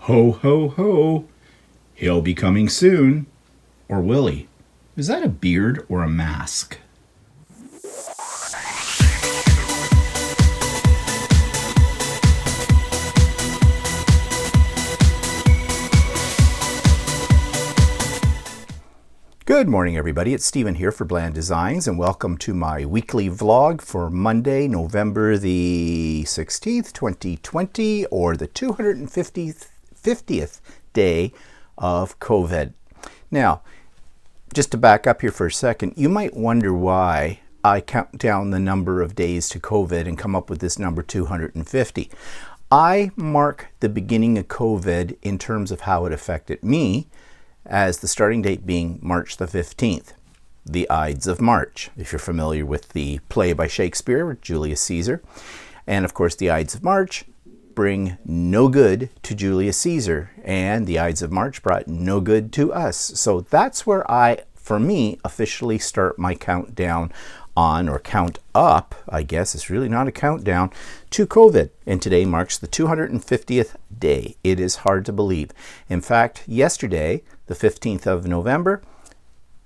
Ho, ho, ho. He'll be coming soon. Or will he? Is that a beard or a mask? Good morning, everybody. It's Stephen here for Bland Designs, and welcome to my weekly vlog for Monday, November the 16th, 2020, or the 250th day of COVID. Now, just to back up here for a second, you might wonder why I count down the number of days to COVID and come up with this number 250. I mark the beginning of COVID in terms of how it affected me, as the starting date being March the 15th, the Ides of March, if you're familiar with the play by Shakespeare with Julius Caesar. And of course, the Ides of March bring no good to Julius Caesar, and the Ides of March brought no good to us. So that's where for me, officially start my countdown on, or count up, I guess. It's really not a countdown, to COVID. And today marks the 250th day. It is hard to believe. In fact, yesterday, the 15th of November,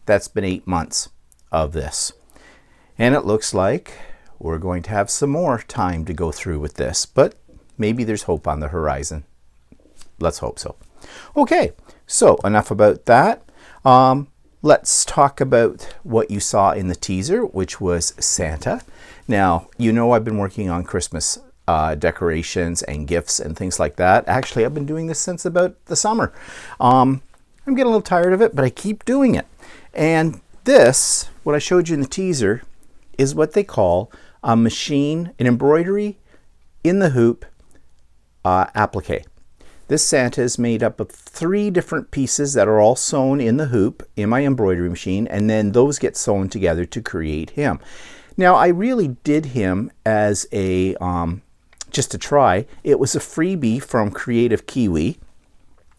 that's been 8 months of this. And it looks like we're going to have some more time to go through with this, but maybe there's hope on the horizon. Let's hope so. Okay, so enough about that. Let's talk about what you saw in the teaser, which was Santa. Now, you know I've been working on Christmas decorations and gifts and things like that. Actually, I've been doing this since about the summer. I'm getting a little tired of it, but I keep doing it. And this, what I showed you in the teaser, is what they call a machine, an embroidery in the hoop applique. This Santa is made up of 3 different pieces that are all sewn in the hoop in my embroidery machine, and then those get sewn together to create him. Now, I really did him as a, just to try. It was a freebie from Creative Kiwi.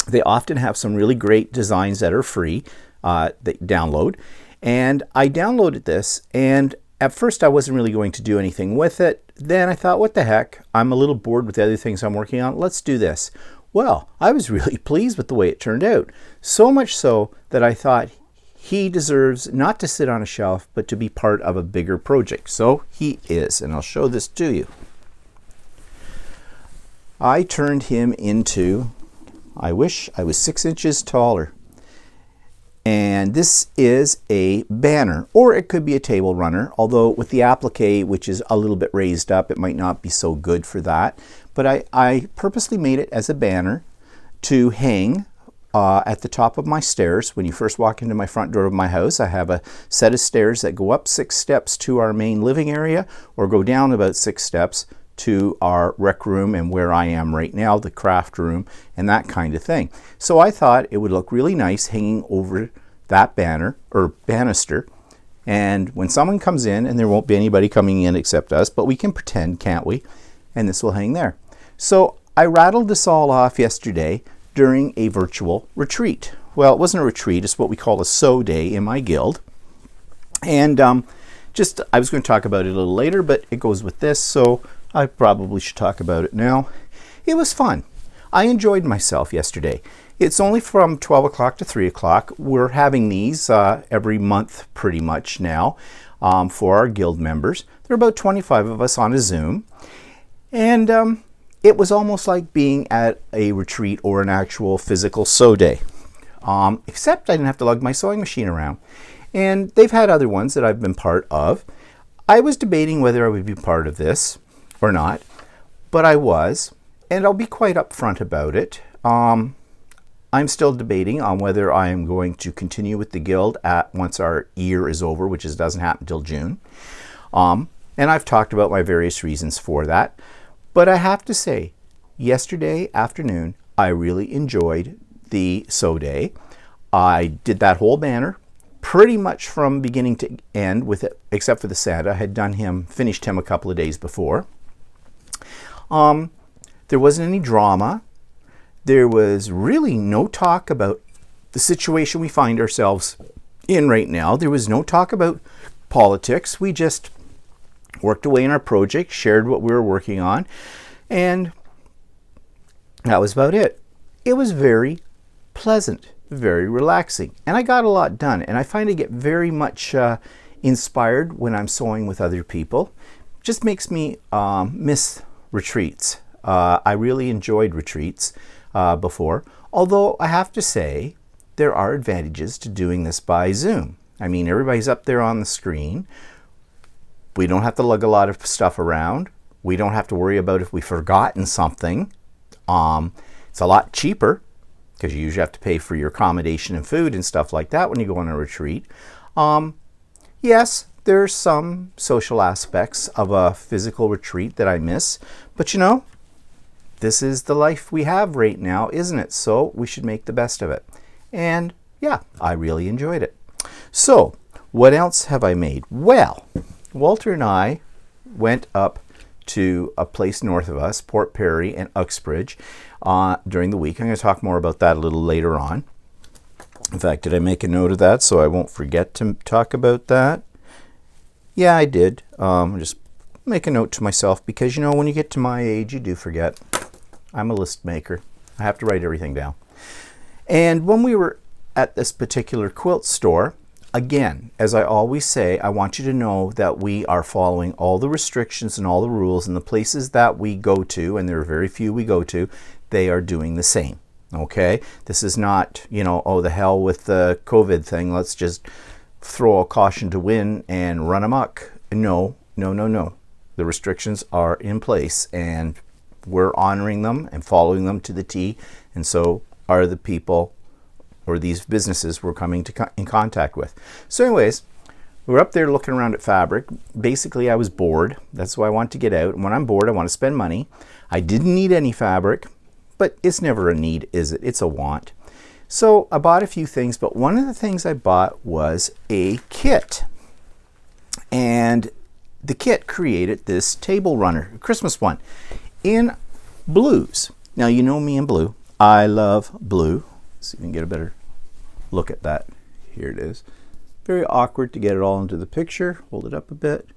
They often have some really great designs that are free that you download. And I downloaded this, and at first I wasn't really going to do anything with it. Then I thought, what the heck? I'm a little bored with the other things I'm working on. Let's do this. Well, I was really pleased with the way it turned out. So much so that I thought he deserves not to sit on a shelf, but to be part of a bigger project. So he is, and I'll show this to you. I turned him into, I wish I was 6 inches taller. And this is a banner, or it could be a table runner, although with the applique, which is a little bit raised up, it might not be so good for that. But I purposely made it as a banner to hang at the top of my stairs. When you first walk into my front door of my house, I have a set of stairs that go up 6 steps to our main living area, or go down about 6 steps to our rec room and where I am right now, the craft room, and that kind of thing. So I thought it would look really nice hanging over that banner, or banister, and when someone comes in, and there won't be anybody coming in except us, but we can pretend, can't we? And this will hang there. So I rattled this all off yesterday during a virtual retreat. Well, it wasn't a retreat, it's what we call a sew day in my guild. And I was going to talk about it a little later, but it goes with this, so I probably should talk about it now. It was fun. I enjoyed myself yesterday. It's only from 12 o'clock to 3 o'clock. We're having these every month pretty much now for our guild members. There are about 25 of us on a Zoom. And it was almost like being at a retreat or an actual physical sew day. Except I didn't have to lug my sewing machine around. And they've had other ones that I've been part of. I was debating whether I would be part of this or not, but I was, and I'll be quite upfront about it. I'm still debating on whether I am going to continue with the guild once our year is over, which doesn't happen until June. And I've talked about my various reasons for that. But I have to say, yesterday afternoon, I really enjoyed the sew day. I did that whole banner pretty much from beginning to end with it, except for the Santa. I had finished him a couple of days before. There wasn't any drama. There was really no talk about the situation we find ourselves in right now. There was no talk about politics. We just worked away in our project, shared what we were working on, and that was about it. it was very pleasant, very relaxing, and I got a lot done. And I find I get very much inspired when I'm sewing with other people. Just makes me miss retreats. I really enjoyed retreats before, although I have to say there are advantages to doing this by Zoom. I mean, everybody's up there on the screen. We don't have to lug a lot of stuff around. We don't have to worry about if we've forgotten something. It's a lot cheaper because you usually have to pay for your accommodation and food and stuff like that when you go on a retreat. Yes, there's some social aspects of a physical retreat that I miss, but you know, this is the life we have right now, isn't it? So we should make the best of it. And yeah, I really enjoyed it. So what else have I made? Well, Walter and I went up to a place north of us, Port Perry and Uxbridge, during the week. I'm going to talk more about that a little later on. In fact, did I make a note of that so I won't forget to talk about that? Yeah, I did. Just make a note to myself because, you know, when you get to my age, you do forget. I'm a list maker. I have to write everything down. And when we were at this particular quilt store, again, as I always say, I want you to know that we are following all the restrictions and all the rules, and the places that we go to, and there are very few we go to, they are doing the same. Okay? This is not, you know, oh, the hell with the COVID thing. Let's just throw a caution to wind and run amok. No, no, no, no. The restrictions are in place, and we're honoring them and following them to the T, and so are the people or these businesses we're coming in contact with. So anyways, we were up there looking around at fabric. Basically, I was bored. That's why I want to get out. And when I'm bored, I want to spend money. I didn't need any fabric, but it's never a need, is it? It's a want. So I bought a few things, but one of the things I bought was a kit. And the kit created this table runner, a Christmas one, in blues. Now, you know me in blue. I love blue. See if we can get a better look at that. Here it is. Very awkward to get it all into the picture. Hold it up a bit.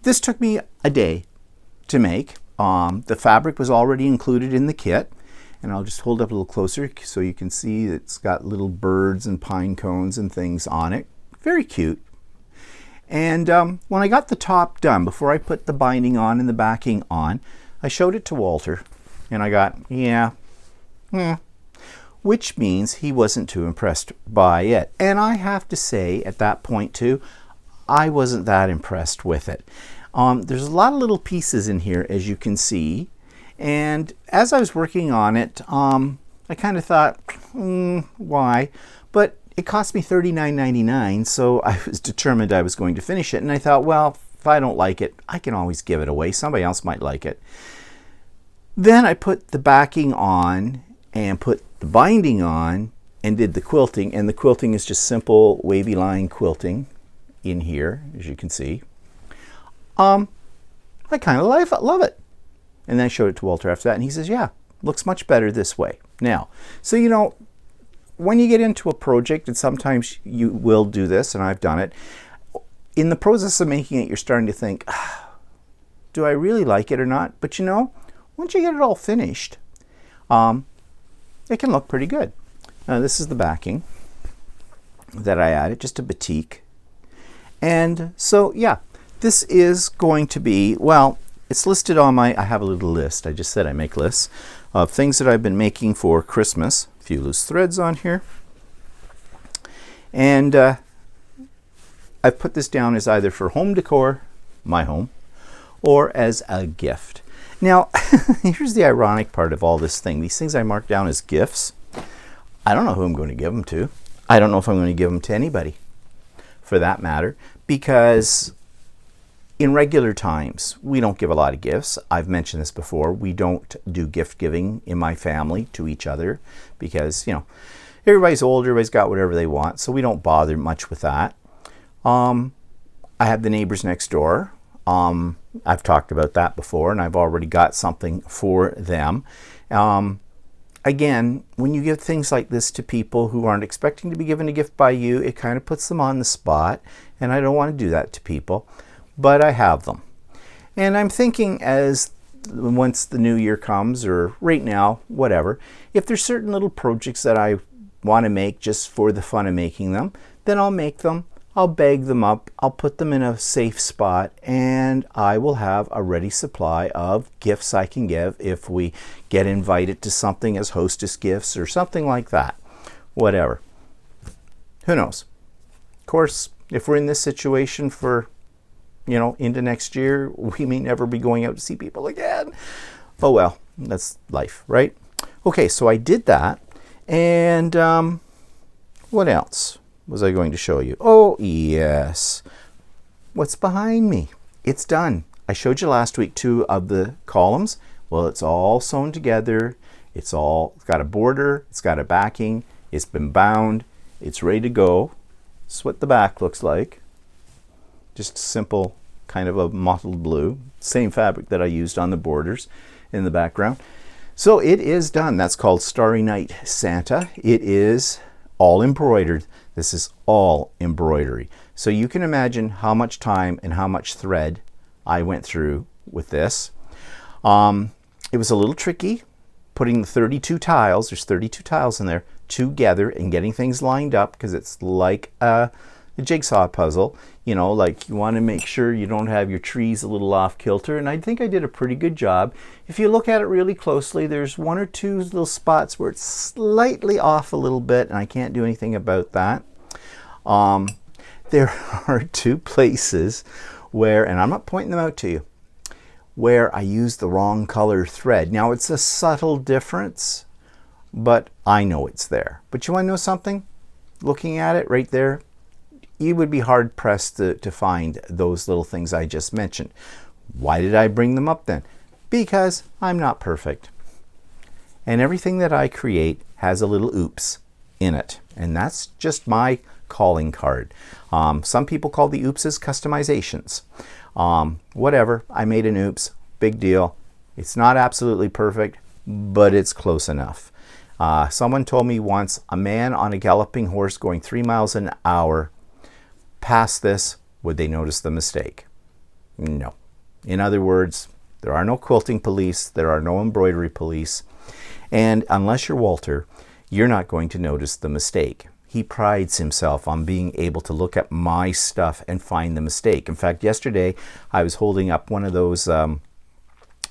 This took me a day to make. The fabric was already included in the kit. And I'll just hold up a little closer so you can see it's got little birds and pine cones and things on it. Very cute. And when I got the top done, before I put the binding on and the backing on, I showed it to Walter. And I got, yeah, which means he wasn't too impressed by it. And I have to say, at that point too, I wasn't that impressed with it. There's a lot of little pieces in here, as you can see. And as I was working on it, I kind of thought, why? But it cost me $39.99, so I was determined I was going to finish it. And I thought, well, if I don't like it, I can always give it away. Somebody else might like it. Then I put the backing on and put the binding on and did the quilting. And the quilting is just simple wavy line quilting in here, as you can see. I kind of love it. And then I showed it to Walter after that, and he says, yeah, looks much better this way. Now, so you know, when you get into a project, and sometimes you will do this, and I've done it, in the process of making it, you're starting to think, do I really like it or not? But you know, once you get it all finished, it can look pretty good. This is the backing that I added, just a batik. And so, yeah, this is going to be, well, it's listed on my, I have a little list. I just said I make lists of things that I've been making for Christmas. A few loose threads on here. And I've put this down as either for home decor, my home, or as a gift. Now, here's the ironic part of all this thing. These things I mark down as gifts. I don't know who I'm going to give them to. I don't know if I'm going to give them to anybody, for that matter, because in regular times, we don't give a lot of gifts. I've mentioned this before. We don't do gift giving in my family to each other because, you know, everybody's older, everybody's got whatever they want, so we don't bother much with that. I have the neighbors next door. I've talked about that before, and I've already got something for them. Again, when you give things like this to people who aren't expecting to be given a gift by you, it kind of puts them on the spot, and I don't want to do that to people, but I have them. And I'm thinking as once the new year comes, or right now, whatever, if there's certain little projects that I want to make just for the fun of making them, then I'll make them. I'll bag them up, I'll put them in a safe spot, and I will have a ready supply of gifts I can give if we get invited to something as hostess gifts or something like that. Whatever. Who knows? Of course, if we're in this situation for, you know, into next year, we may never be going out to see people again. Oh well, that's life, right? Okay, so I did that, and what else was I going to show you? Oh, yes. What's behind me? It's done. I showed you last week 2 of the columns. Well, it's all sewn together. It's got a border. It's got a backing. It's been bound. It's ready to go. This is what the back looks like. Just simple, kind of a mottled blue. Same fabric that I used on the borders in the background. So it is done. That's called Starry Night Santa. It is all embroidered. This is all embroidery. So you can imagine how much time and how much thread I went through with this. It was a little tricky putting the 32 tiles, there's 32 tiles in there, together and getting things lined up, because it's like a jigsaw puzzle. You know, like you want to make sure you don't have your trees a little off kilter, and I think I did a pretty good job. If you look at it really closely, there's 1 or 2 little spots where it's slightly off a little bit, and I can't do anything about that. There are 2 places where, and I'm not pointing them out to you, where I used the wrong color thread. Now it's a subtle difference, but I know it's there. But you want to know something? Looking at it right there, you would be hard pressed to find those little things I just mentioned. Why did I bring them up then? Because I'm not perfect. And everything that I create has a little oops in it. And that's just my calling card. Some people call the oopses customizations. Whatever, I made an oops, big deal. It's not absolutely perfect, but it's close enough. Someone told me once, a man on a galloping horse going 3 miles an hour past this, would they notice the mistake? No. In other words, there are no quilting police, there are no embroidery police, and unless you're Walter, you're not going to notice the mistake. He prides himself on being able to look at my stuff and find the mistake. In fact, yesterday I was holding up one of those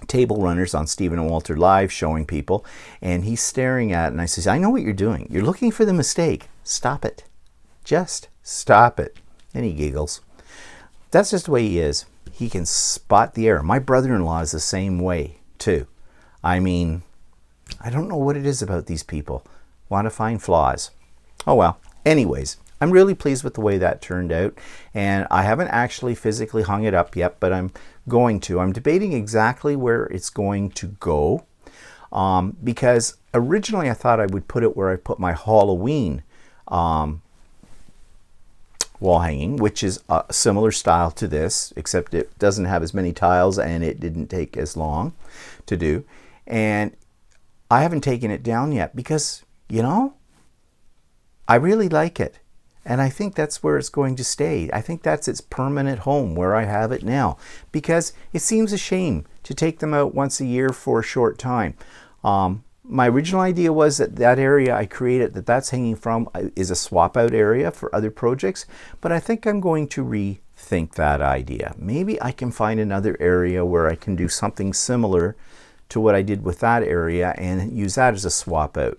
table runners on Stephen and Walter Live showing people, and he's staring at it, and I says, I know what you're doing. You're looking for the mistake. Stop it. Just stop it. And he giggles. That's just the way he is. He can spot the error. My brother-in-law is the same way too. I mean, I don't know what it is about these people. Want to find flaws. Oh well. Anyways, I'm really pleased with the way that turned out, and I haven't actually physically hung it up yet, but I'm going to. I'm debating exactly where it's going to go, because originally I thought I would put it where I put my Halloween wall hanging, which is a similar style to this, except it doesn't have as many tiles and it didn't take as long to do. And I haven't taken it down yet because, you know, I really like it. And I think that's where it's going to stay. I think that's its permanent home, where I have it now, because it seems a shame to take them out once a year for a short time. My original idea was that that area I created, that's hanging from, is a swap out area for other projects, but I think I'm going to rethink that idea. Maybe I can find another area where I can do something similar to what I did with that area and use that as a swap out.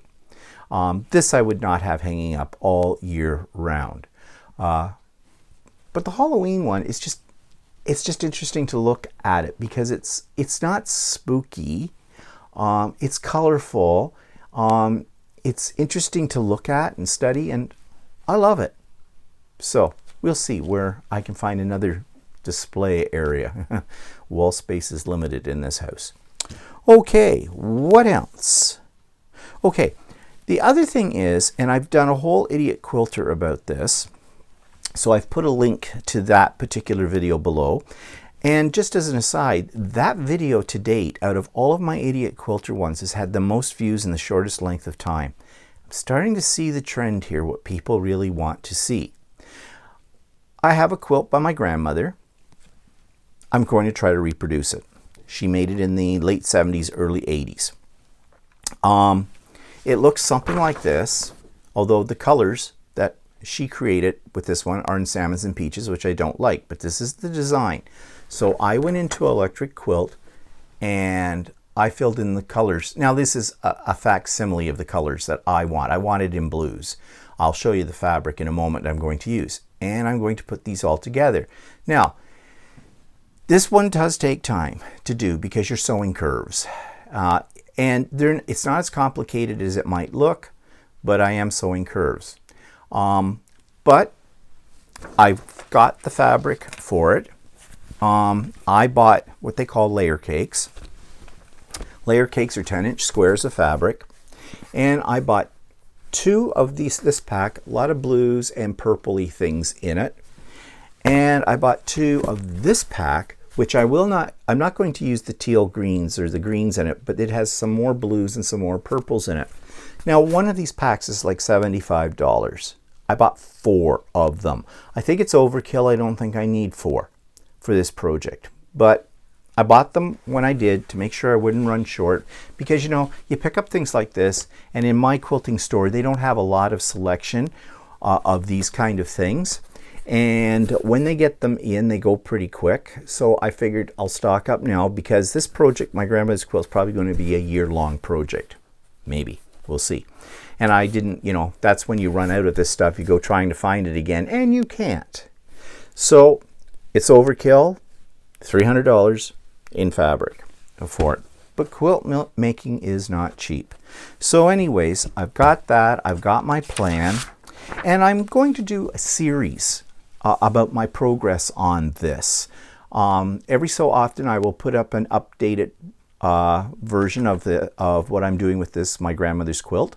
This I would not have hanging up all year round. But the Halloween one is just, it's just interesting to look at it because it's not spooky. It's colorful. It's interesting to look at and study, and I love it. So we'll see where I can find another display area. Wall space is limited in this house. Okay, what else? Okay, the other thing is, and I've done a whole idiot quilter about this, so I've put a link to that particular video below. And just as an aside, that video to date, out of all of my idiot quilter ones, has had the most views in the shortest length of time. I'm starting to see the trend here, what people really want to see. I have a quilt by my grandmother. I'm going to try to reproduce it. She made it in the late 70s, early 80s. It looks something like this, although the colors that she created with this one are in salmons and peaches, which I don't like, but this is the design. So I went into Electric Quilt and I filled in the colors. Now this is a facsimile of the colors that I want. I want it in blues. I'll show you the fabric in a moment I'm going to use. And I'm going to put these all together. Now, this one does take time to do because you're sewing curves. And it's not as complicated as it might look, but I am sewing curves. But I've got the fabric for it. I bought what they call layer cakes. Layer cakes are 10-inch squares of fabric. And I bought 2 of this pack, a lot of blues and purpley things in it. And I bought 2 of this pack, which I'm not going to use the teal greens or the greens in it, but it has some more blues and some more purples in it. Now, one of these packs is like $75. I bought 4 of them. I think it's overkill. I don't think I need 4 for this project, but I bought them when I did to make sure I wouldn't run short, because you know, you pick up things like this, and in my quilting store they don't have a lot of selection of these kind of things, and when they get them in they go pretty quick. So I figured I'll stock up now, because this project, my grandmother's quilt, is probably going to be a year-long project. Maybe, we'll see. And I didn't, you know, that's when you run out of this stuff, you go trying to find it again and you can't. So it's overkill, $300 in fabric for it, but quilt making is not cheap. So anyways, I've got that, I've got my plan, and I'm going to do a series about my progress on this. Every so often I will put up an updated version of what I'm doing with this, my grandmother's quilt,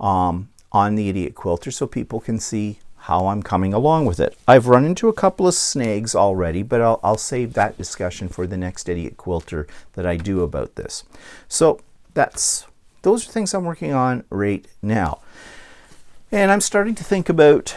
on the Idiot Quilter, so people can see how I'm coming along with it. I've run into a couple of snags already, but I'll save that discussion for the next Idiot Quilter that I do about this. So those are things I'm working on right now. And I'm starting to think about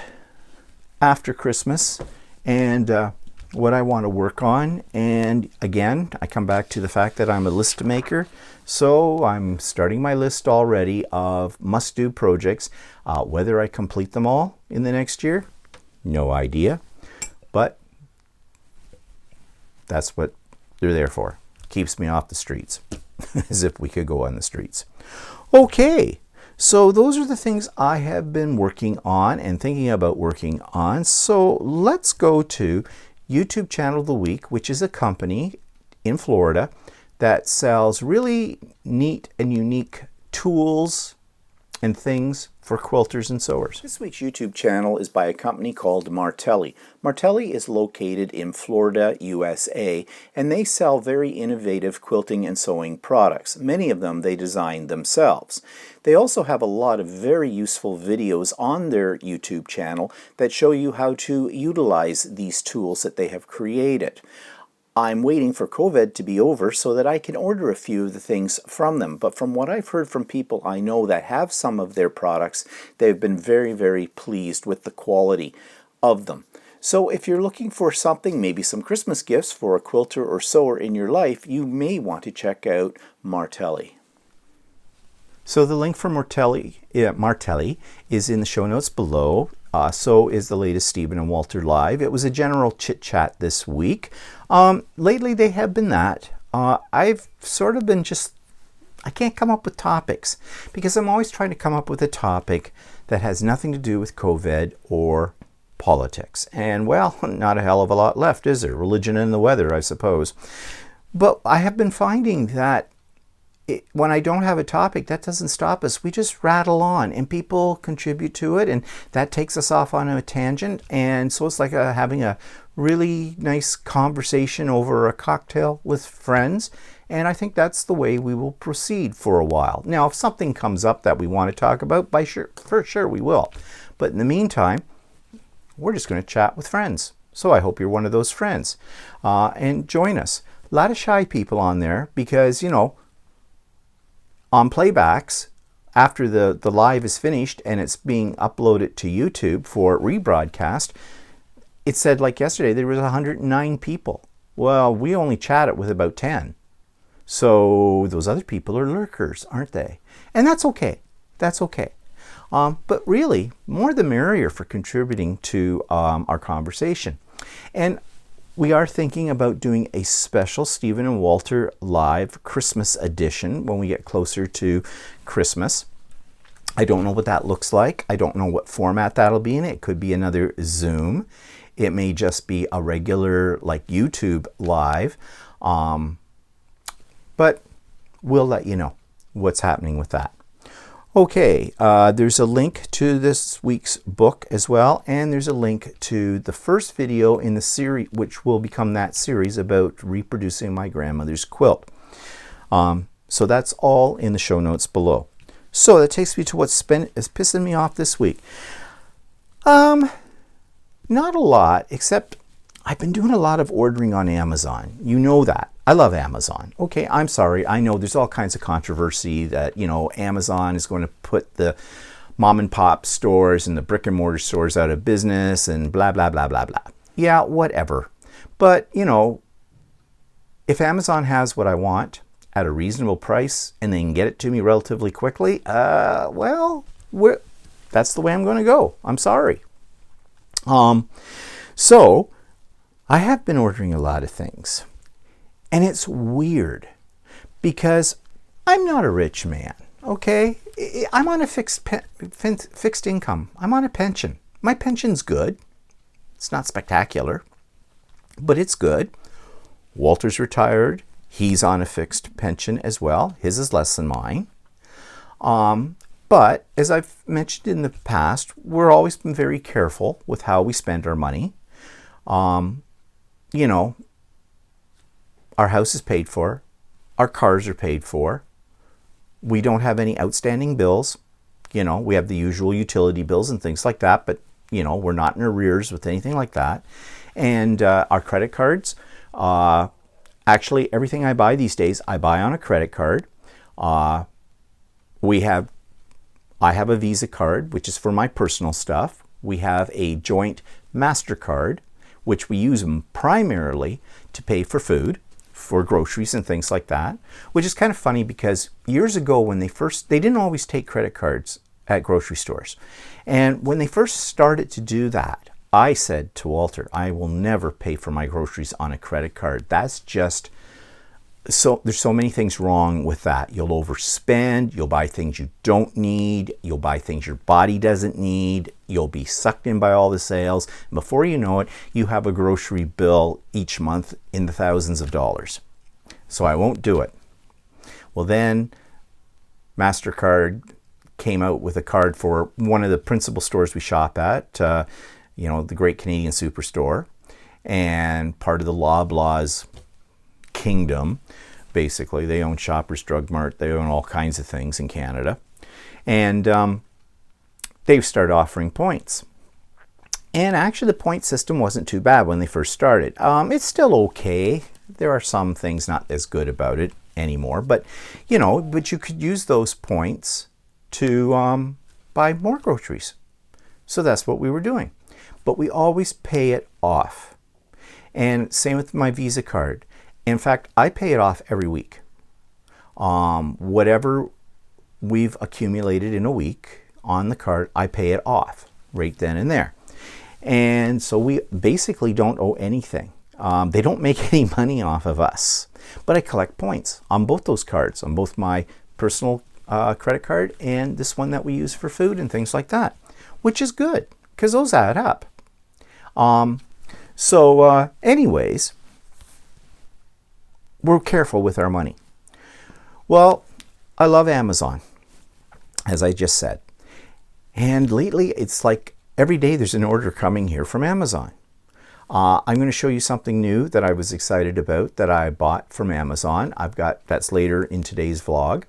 after Christmas and what I want to work on. And again, I come back to the fact that I'm a list maker. So I'm starting my list already of must-do projects. Whether I complete them all in the next year, no idea. But that's what they're there for. Keeps me off the streets, as if we could go on the streets. Okay, so those are the things I have been working on and thinking about working on. So let's go to YouTube Channel of the Week, which is a company in Florida that sells really neat and unique tools and things for quilters and sewers. This week's YouTube channel is by a company called Martelli. Martelli is located in Florida, USA, and they sell very innovative quilting and sewing products. Many of them they design themselves. They also have a lot of very useful videos on their YouTube channel that show you how to utilize these tools that they have created. I'm waiting for COVID to be over so that I can order a few of the things from them. But from what I've heard from people I know that have some of their products, they've been very, very pleased with the quality of them. So if you're looking for something, maybe some Christmas gifts for a quilter or sewer in your life, you may want to check out Martelli. So the link for Martelli is in the show notes below. So is the latest Stephen and Walter Live. It was a general chit-chat this week. Lately they have been that. I've sort of been I can't come up with topics because I'm always trying to come up with a topic that has nothing to do with COVID or politics. And well, not a hell of a lot left, is there? Religion and the weather, I suppose. But I have been finding that when I don't have a topic, that doesn't stop us. We just rattle on and people contribute to it, and that takes us off on a tangent. And so it's like having a really nice conversation over a cocktail with friends. And I think that's the way we will proceed for a while. Now, if something comes up that we want to talk about, for sure we will. But in the meantime, we're just going to chat with friends. So I hope you're one of those friends and join us. A lot of shy people on there because, you know, on playbacks, after the live is finished and it's being uploaded to YouTube for rebroadcast, it said, like yesterday, there was 109 people. Well, we only chatted with about 10. So those other people are lurkers, aren't they? And that's okay. That's okay. But really, more the merrier for contributing to our conversation. And we are thinking about doing a special Stephen and Walter live Christmas edition when we get closer to Christmas. I don't know what that looks like. I don't know what format that'll be in. It could be another Zoom. It may just be a regular like YouTube live. But we'll let you know what's happening with that. Okay, there's a link to this week's book as well, and there's a link to the first video in the series, which will become that series about reproducing my grandmother's quilt. So that's all in the show notes below. So that takes me to what's is pissing me off this week. Not a lot, except I've been doing a lot of ordering on Amazon. You know that. I love Amazon. Okay, I'm sorry. I know there's all kinds of controversy that, you know, Amazon is going to put the mom and pop stores and the brick and mortar stores out of business and blah, blah, blah, blah, blah. Yeah, whatever. But, you know, if Amazon has what I want at a reasonable price and they can get it to me relatively quickly, well, that's the way I'm going to go. I'm sorry. So I have been ordering a lot of things. And it's weird because I'm not a rich man, okay? I'm on a fixed income. I'm on a pension. My pension's good. It's not spectacular, but it's good. Walter's retired. He's on a fixed pension as well. His is less than mine. But as I've mentioned in the past, we're always been very careful with how we spend our money. You know, our house is paid for. Our cars are paid for. We don't have any outstanding bills. You know, we have the usual utility bills and things like that, but, you know, we're not in arrears with anything like that. And our credit cards, actually, everything I buy these days, I buy on a credit card. I have a Visa card, which is for my personal stuff. We have a joint MasterCard, which we use them primarily to pay for food, for groceries and things like that, which is kind of funny because years ago when they didn't always take credit cards at grocery stores. And when they first started to do that, I said to Walter, I will never pay for my groceries on a credit card. That's just, there's so many things wrong with that. You'll overspend, you'll buy things you don't need, you'll buy things your body doesn't need, you'll be sucked in by all the sales. And before you know it, you have a grocery bill each month in the thousands of dollars. So I won't do it. Well, then MasterCard came out with a card for one of the principal stores we shop at, you know, the Great Canadian Superstore, and part of the Loblaws kingdom. Basically, they own Shoppers Drug Mart, they own all kinds of things in Canada, and they've started offering points. And actually the point system wasn't too bad when they first started. It's still okay. There are some things not as good about it anymore, but you know, but you could use those points to buy more groceries. So that's what we were doing, but we always pay it off. And same with my Visa card. In fact, I pay it off every week. Whatever we've accumulated in a week on the card, I pay it off right then and there. And so we basically don't owe anything. They don't make any money off of us. But I collect points on both those cards, on both my personal credit card and this one that we use for food and things like that, which is good because those add up. Anyways, we're careful with our money. Well, I love Amazon, as I just said. And lately, it's like every day there's an order coming here from Amazon. I'm going to show you something new that I was excited about that I bought from Amazon. That's later in today's vlog.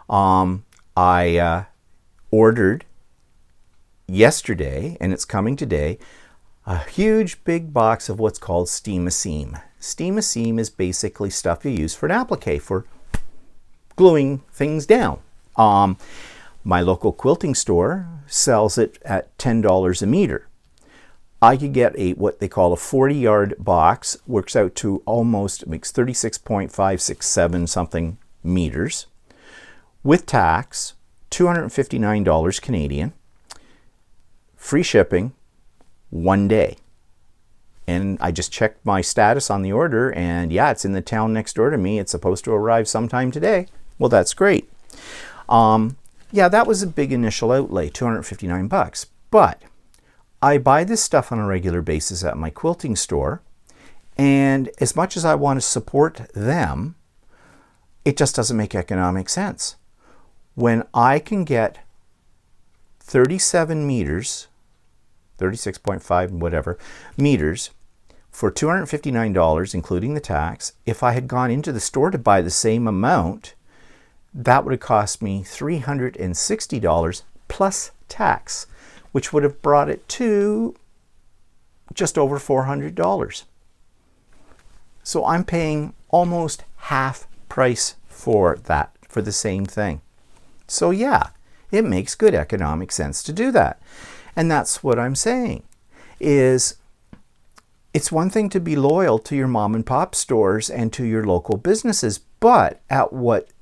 I ordered yesterday, and it's coming today, a huge big box of what's called Steam-A-Seam. Steam-A-Seam is basically stuff you use for an applique, for gluing things down. My local quilting store sells it at $10 a meter. I could get what they call a 40-yard box, works out to almost, makes 36.567 something meters, with tax, $259 Canadian, free shipping, 1 day. And I just checked my status on the order, and yeah, it's in the town next door to me. It's supposed to arrive sometime today. Well, that's great. Yeah, that was a big initial outlay, 259 bucks. But I buy this stuff on a regular basis at my quilting store, and as much as I want to support them, it just doesn't make economic sense. When I can get 37 meters, 36.5 whatever meters, for $259, including the tax, if I had gone into the store to buy the same amount, that would have cost me $360 plus tax, which would have brought it to just over $400. So I'm paying almost half price for that, for the same thing. So yeah, it makes good economic sense to do that. And that's what I'm saying, is it's one thing to be loyal to your mom and pop stores and to your local businesses, but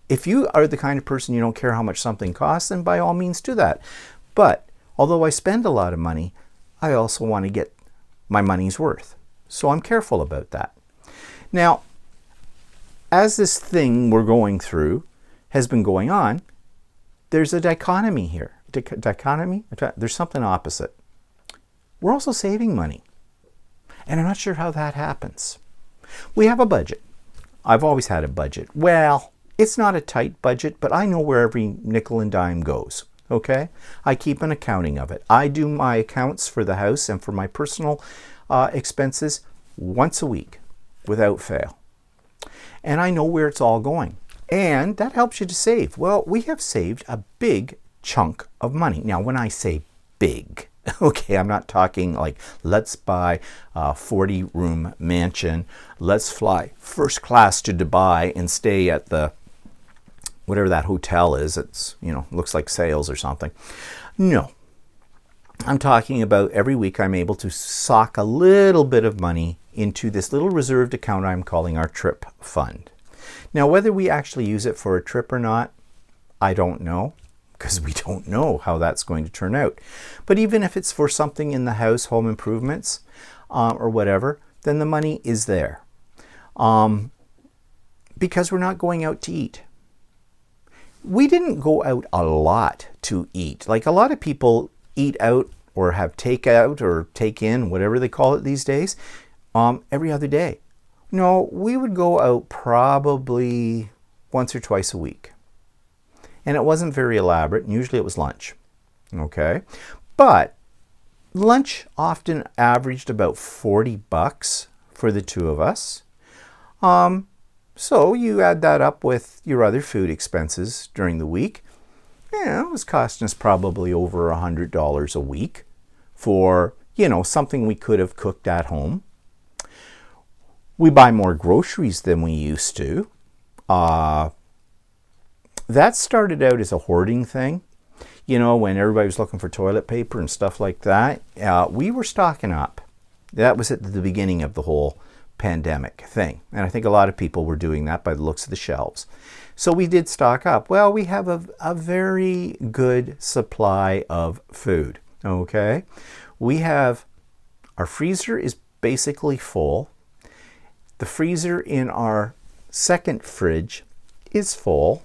if you are the kind of person you don't care how much something costs, then by all means do that. But although I spend a lot of money, I also want to get my money's worth. So I'm careful about that. Now, as this thing we're going through has been going on, there's a dichotomy here. Dichotomy? There's something opposite. We're also saving money. And I'm not sure how that happens. We have a budget. I've always had a budget. Well, it's not a tight budget, but I know where every nickel and dime goes. Okay? I keep an accounting of it. I do my accounts for the house and for my personal expenses once a week without fail. And I know where it's all going. And that helps you to save. Well, we have saved a big chunk of money. Now, when I say big, okay, I'm not talking like, let's buy a 40-room mansion, let's fly first class to Dubai and stay at the, whatever that hotel is, it's, looks like Sales or something. No. I'm talking about every week I'm able to sock a little bit of money into this little reserved account I'm calling our trip fund. Now, whether we actually use it for a trip or not, I don't know, because we don't know how that's going to turn out. But even if it's for something in the house, home improvements, or whatever, then the money is there. Because we're not going out to eat. We didn't go out a lot to eat. Like a lot of people eat out or have takeout or take in, whatever they call it these days, every other day. No, we would go out probably once or twice a week. And it wasn't very elaborate, and usually it was lunch. Okay? But lunch often averaged about 40 bucks for the two of us. So you add that up with your other food expenses during the week. It was costing us probably over $100 a week for, something we could have cooked at home. We buy more groceries than we used to. That started out as a hoarding thing. When everybody was looking for toilet paper and stuff like that, we were stocking up. That was at the beginning of the whole pandemic thing. And I think a lot of people were doing that by the looks of the shelves. So we did stock up. Well, we have a very good supply of food. Okay? Our freezer is basically full. The freezer in our second fridge is full.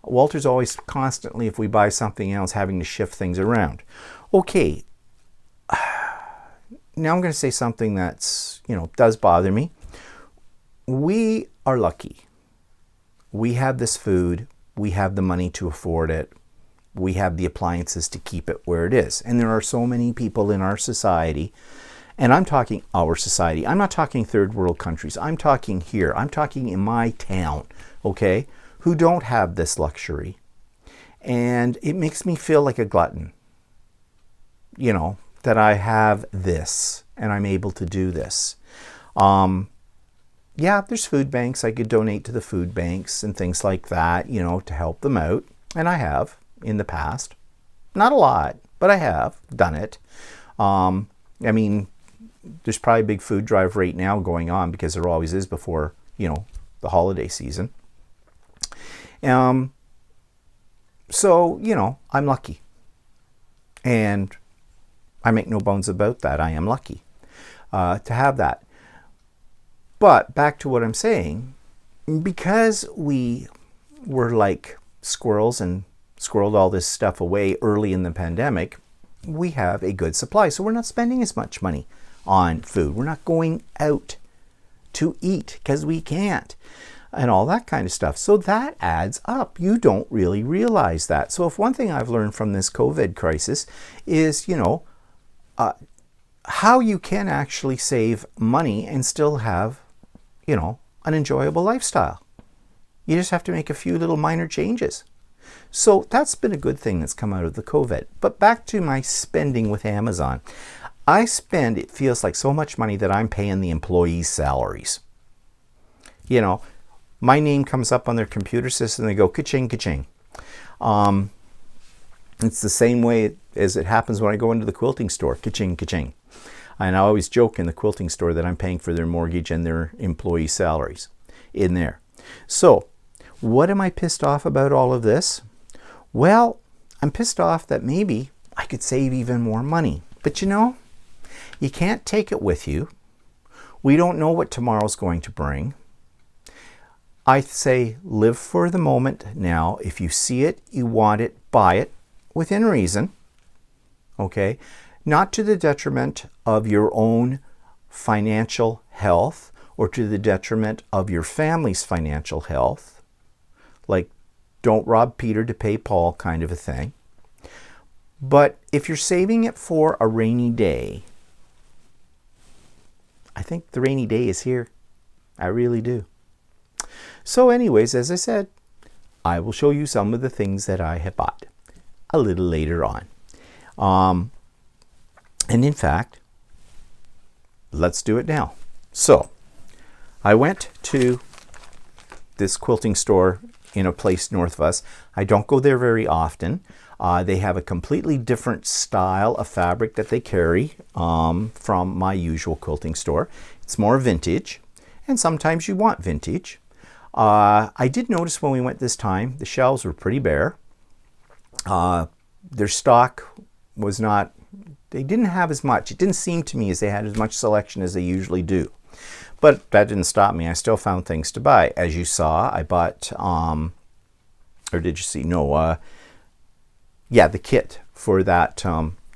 Walter's always constantly, if we buy something else, having to shift things around. Okay, now I'm going to say something that's, does bother me. We are lucky. We have this food. We have the money to afford it. We have the appliances to keep it where it is. And there are so many people in our society, and I'm talking our society. I'm not talking third world countries. I'm talking here. I'm talking in my town, okay, who don't have this luxury. And it makes me feel like a glutton, that I have this and I'm able to do this. Yeah, there's food banks. I could donate to the food banks and things like that, to help them out. And I have in the past. Not a lot, but I have done it. I mean, there's probably a big food drive right now going on, because there always is before, the holiday season. So, I'm lucky. And I make no bones about that. I am lucky to have that. But back to what I'm saying, because we were like squirrels and squirreled all this stuff away early in the pandemic, we have a good supply. So we're not spending as much money on food. We're not going out to eat because we can't, and all that kind of stuff. So that adds up. You don't really realize that. So if one thing I've learned from this COVID crisis is, how you can actually save money and still have, an enjoyable lifestyle. You just have to make a few little minor changes. So that's been a good thing that's come out of the COVID. But back to my spending with Amazon. I spend, it feels like, so much money that I'm paying the employees' salaries. My name comes up on their computer system, they go ka-ching, ka-ching. It's the same way as it happens when I go into the quilting store, ka-ching, ka-ching. And I always joke in the quilting store that I'm paying for their mortgage and their employee salaries in there. So, what am I pissed off about all of this? Well, I'm pissed off that maybe I could save even more money. But you can't take it with you. We don't know what tomorrow's going to bring. I say live for the moment now. If you see it, you want it, buy it within reason. Okay? Not to the detriment of your own financial health or to the detriment of your family's financial health. Like, don't rob Peter to pay Paul kind of a thing. But if you're saving it for a rainy day, I think the rainy day is here. I really do. So anyways, as I said, I will show you some of the things that I have bought a little later on. And in fact, let's do it now. So I went to this quilting store in a place north of us. I don't go there very often. They have a completely different style of fabric that they carry from my usual quilting store. It's more vintage, and sometimes you want vintage. I did notice when we went this time, the shelves were pretty bare. Their stock was not, they didn't have as much. It didn't seem to me as they had as much selection as they usually do. But that didn't stop me. I still found things to buy. As you saw, I bought, or did you see? No, yeah, the kit for that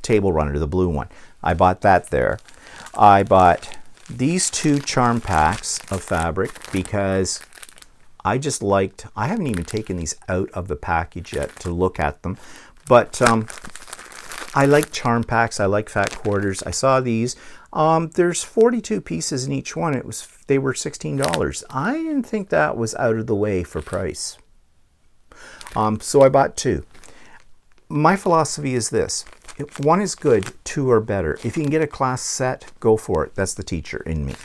table runner, the blue one. I bought that there. I bought these two charm packs of fabric because I just liked, I haven't even taken these out of the package yet to look at them, but I like charm packs. I like fat quarters. I saw these. There's 42 pieces in each one. They were $16. I didn't think that was out of the way for price. So I bought two. My philosophy is this. If one is good, two are better. If you can get a class set, go for it. That's the teacher in me.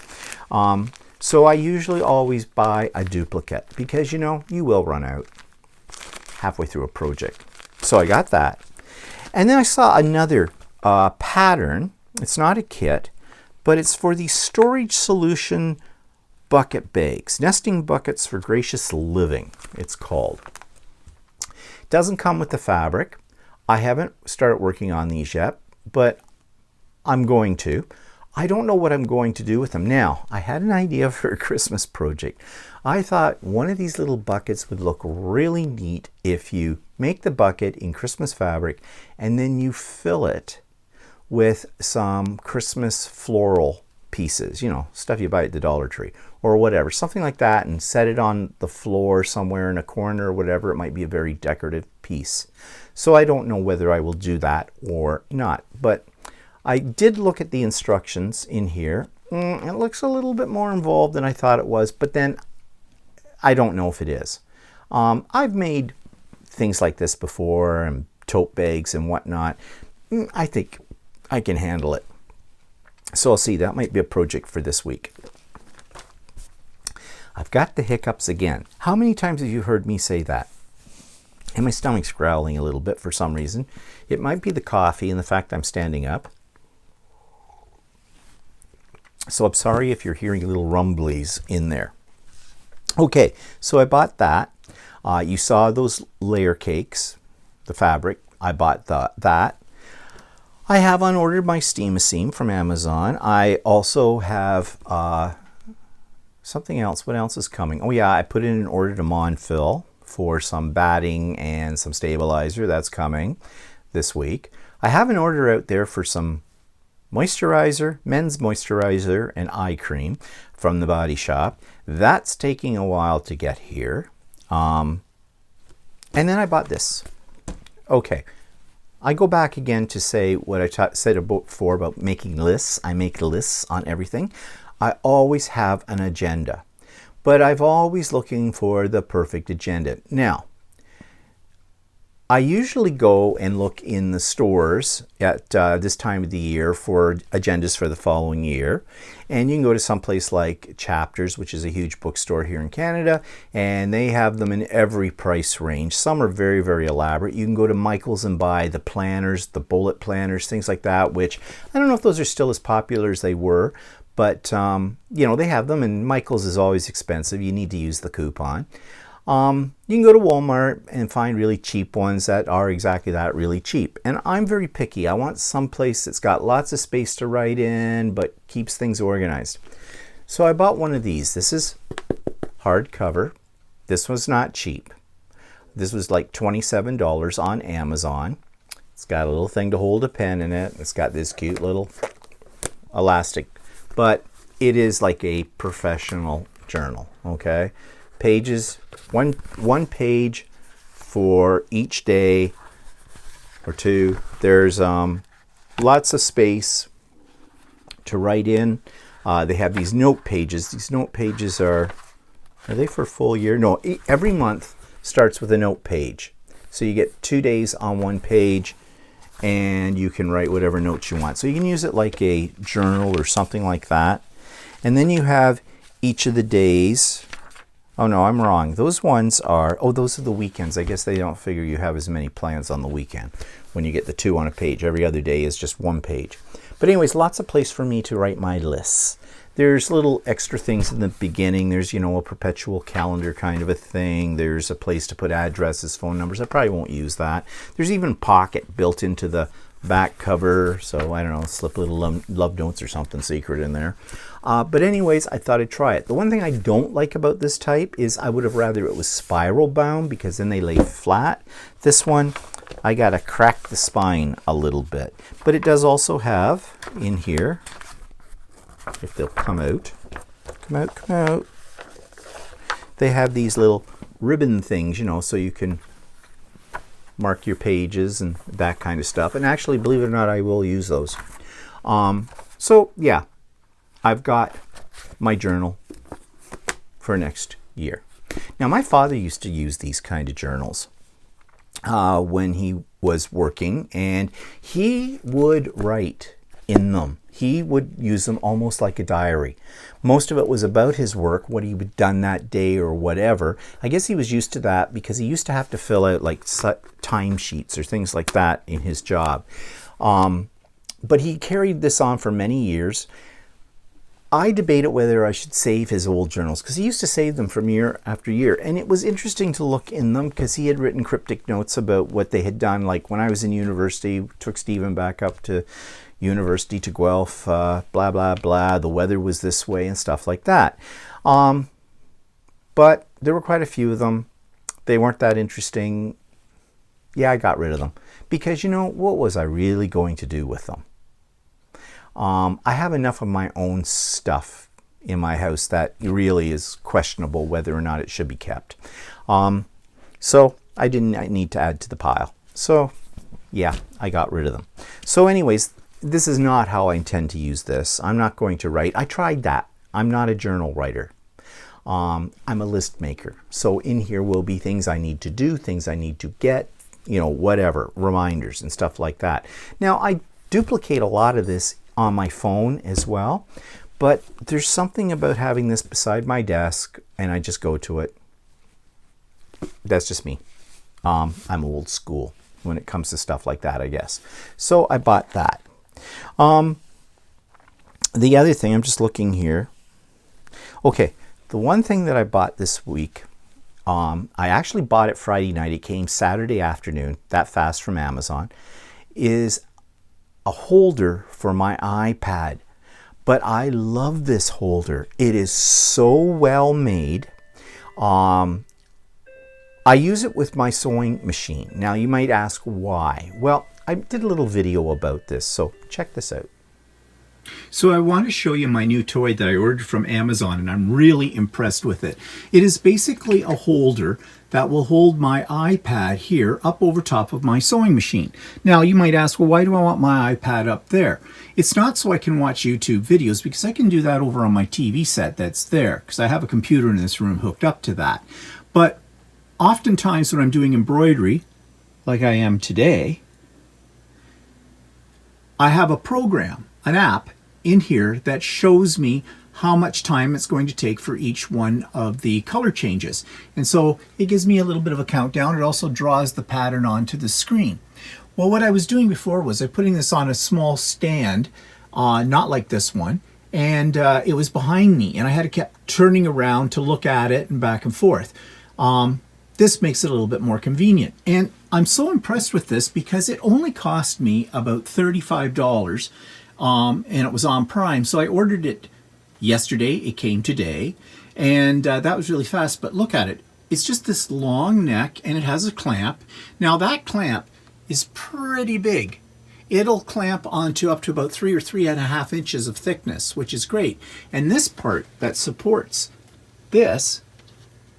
So I usually always buy a duplicate because, you will run out halfway through a project. So I got that. And then I saw another pattern. It's not a kit, but it's for the storage solution bucket bags. Nesting buckets for gracious living, it's called. It doesn't come with the fabric. I haven't started working on these yet, but I'm going to. I don't know what I'm going to do with them. Now, I had an idea for a Christmas project. I thought one of these little buckets would look really neat if you make the bucket in Christmas fabric and then you fill it with some Christmas floral pieces, stuff you buy at the Dollar Tree or whatever, something like that, and set it on the floor somewhere in a corner or whatever. It might be a very decorative piece. So I don't know whether I will do that or not, but I did look at the instructions in here. It looks a little bit more involved than I thought it was, but then I don't know if it is. I've made things like this before, and tote bags and whatnot. I think I can handle it. So I'll see. That might be a project for this week. I've got the hiccups again. How many times have you heard me say that? And my stomach's growling a little bit for some reason. It might be the coffee and the fact I'm standing up. So I'm sorry if you're hearing little rumblies in there. Okay, so I bought that. You saw those layer cakes, the fabric. I bought that. I have unordered my Steam-A-Seam from Amazon. I also have something else. What else is coming? Oh yeah, I put in an order to Monfill for some batting and some stabilizer. That's coming this week. I have an order out there for some moisturizer, men's moisturizer, and eye cream from the Body Shop. That's taking a while to get here. And then I bought this. Okay, I go back again to say what I said before about making lists. I make lists on everything. I always have an agenda, but I've always looking for the perfect agenda. Now, I usually go and look in the stores at this time of the year for agendas for the following year. And you can go to some place like Chapters, which is a huge bookstore here in Canada, and they have them in every price range. Some are very, very elaborate. You can go to Michael's and buy the planners, the bullet planners, things like that, which I don't know if those are still as popular as they were, but you know, they have them, and Michael's is always expensive. You need to use the coupon. You can go to Walmart and find really cheap ones that are exactly that, really cheap. And I'm very picky. I want some place that's got lots of space to write in, but keeps things organized. So I bought one of these. This is hardcover. This was not cheap. This was like $27 on Amazon. It's got a little thing to hold a pen in it. It's got this cute little elastic, but it is like a professional journal, okay? Pages, one page for each day or two. There's lots of space to write in. They have these note pages. These note pages are they for a full year? No, every month starts with a note page. So you get 2 days on one page, and you can write whatever notes you want. So you can use it like a journal or something like that. And then you have each of the days. Oh no, I'm wrong. Those ones are, oh, those are the weekends. I guess they don't figure you have as many plans on the weekend when you get the 2 on a page. Every other day is just 1 page. But anyways, lots of place for me to write my lists. There's little extra things in the beginning. There's, you know, a perpetual calendar kind of a thing. There's a place to put addresses, phone numbers. I probably won't use that. There's even pocket built into the back cover, so I don't know, slip little love notes or something secret in there. But anyways, I thought I'd try it. The one thing I don't like about this type is I would have rather it was spiral bound, because then they lay flat. This one, I gotta crack the spine a little bit. But it does also have in here, if they'll come out, come out. They have these little ribbon things, you know, so you can mark your pages and that kind of stuff. And actually, believe it or not, I will use those. So yeah, I've got my journal for next year. Now, my father used to use these kind of journals when he was working, and he would write in them. He would use them almost like a diary. Most of it was about his work, what he had done that day or whatever. I guess he was used to that because he used to have to fill out like timesheets or things like that in his job. But he carried this on for many years. I debated whether I should save his old journals, because he used to save them from year after year. And it was interesting to look in them because he had written cryptic notes about what they had done. Like when I was in university, took Stephen back up to university to Guelph, blah, blah, blah. The weather was this way and stuff like that. But there were quite a few of them. They weren't that interesting. Yeah, I got rid of them because, you know, what was I really going to do with them? I have enough of my own stuff in my house that really is questionable whether or not it should be kept. So I didn't need to add to the pile. So yeah, I got rid of them. So anyways, this is not how I intend to use this. I'm not going to write. I tried that. I'm not a journal writer. I'm a list maker. So in here will be things I need to do, things I need to get, you know, whatever, reminders and stuff like that. Now, I duplicate a lot of this on my phone as well, but there's something about having this beside my desk and I just go to it. That's just me. I'm old school when it comes to stuff like that, I guess. So I bought that. The other thing, I'm just looking here. Okay, the one thing that I bought this week, I actually bought it Friday night. It came Saturday afternoon, that fast from Amazon, is a holder for my iPad. But I love this holder. It is so well made. I use it with my sewing machine. Now you might ask why. Well, I did a little video about this, so check this out. So I want to show you my new toy that I ordered from Amazon, and I'm really impressed with it. It is basically a holder that will hold my iPad here up over top of my sewing machine. Now you might ask, well, why do I want my iPad up there? It's not so I can watch YouTube videos, because I can do that over on my TV set that's there, because I have a computer in this room hooked up to that. But oftentimes when I'm doing embroidery, like I am today, I have a program, an app in here that shows me how much time it's going to take for each one of the color changes. And so it gives me a little bit of a countdown. It also draws the pattern onto the screen. Well, what I was doing before was putting this on a small stand, not like this one, and it was behind me, and I had to keep turning around to look at it and back and forth. This makes it a little bit more convenient. And I'm so impressed with this because it only cost me about $35, and it was on Prime. So I ordered it yesterday, it came today, and that was really fast. But look at it. It's just this long neck, and it has a clamp. Now that clamp is pretty big. It'll clamp onto up to about 3 or 3.5 inches of thickness, which is great. And this part that supports this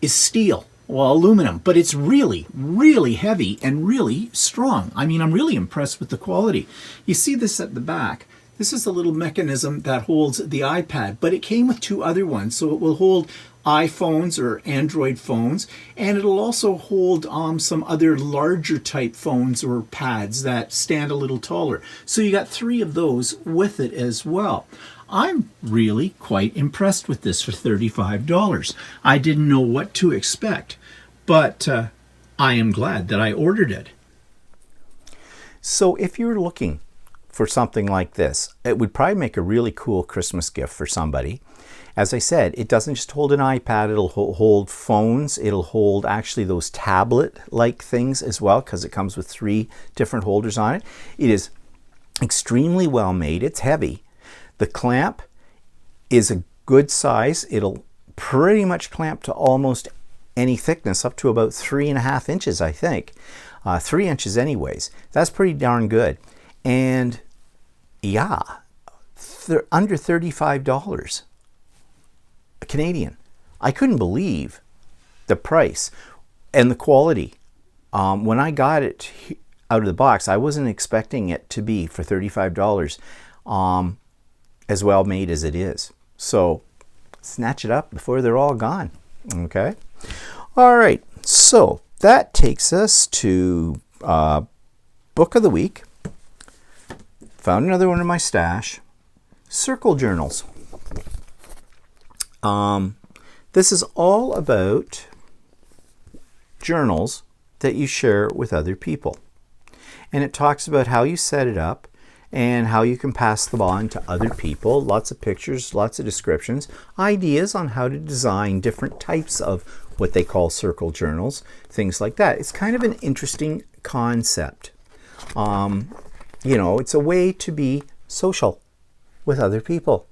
is steel. Well, aluminum, but it's really, really heavy and really strong. I mean, I'm really impressed with the quality. You see this at the back. This is the little mechanism that holds the iPad, but it came with 2 other ones, so it will hold iPhones or Android phones, and it'll also hold some other larger type phones or pads that stand a little taller. So you got 3 of those with it as well. I'm really quite impressed with this for $35. I didn't know what to expect, but I am glad that I ordered it. So if you're looking for something like this, it would probably make a really cool Christmas gift for somebody. As I said, it doesn't just hold an iPad, it'll hold phones, it'll hold actually those tablet-like things as well, because it comes with 3 different holders on it. It is extremely well made, it's heavy. The clamp is a good size. It'll pretty much clamp to almost any thickness, up to about 3.5 inches, I think. 3 inches anyways. That's pretty darn good. And yeah, under $35 Canadian. I couldn't believe the price and the quality. When I got it out of the box, I wasn't expecting it to be for $35. As well made as it is. So snatch it up before they're all gone. Okay. All right. So that takes us to book of the week. Found another one in my stash. Circle journals. This is all about journals that you share with other people. And it talks about how you set it up and how you can pass them on to other people. Lots of pictures, lots of descriptions, ideas on how to design different types of what they call circle journals, things like that. It's kind of an interesting concept. You know, it's a way to be social with other people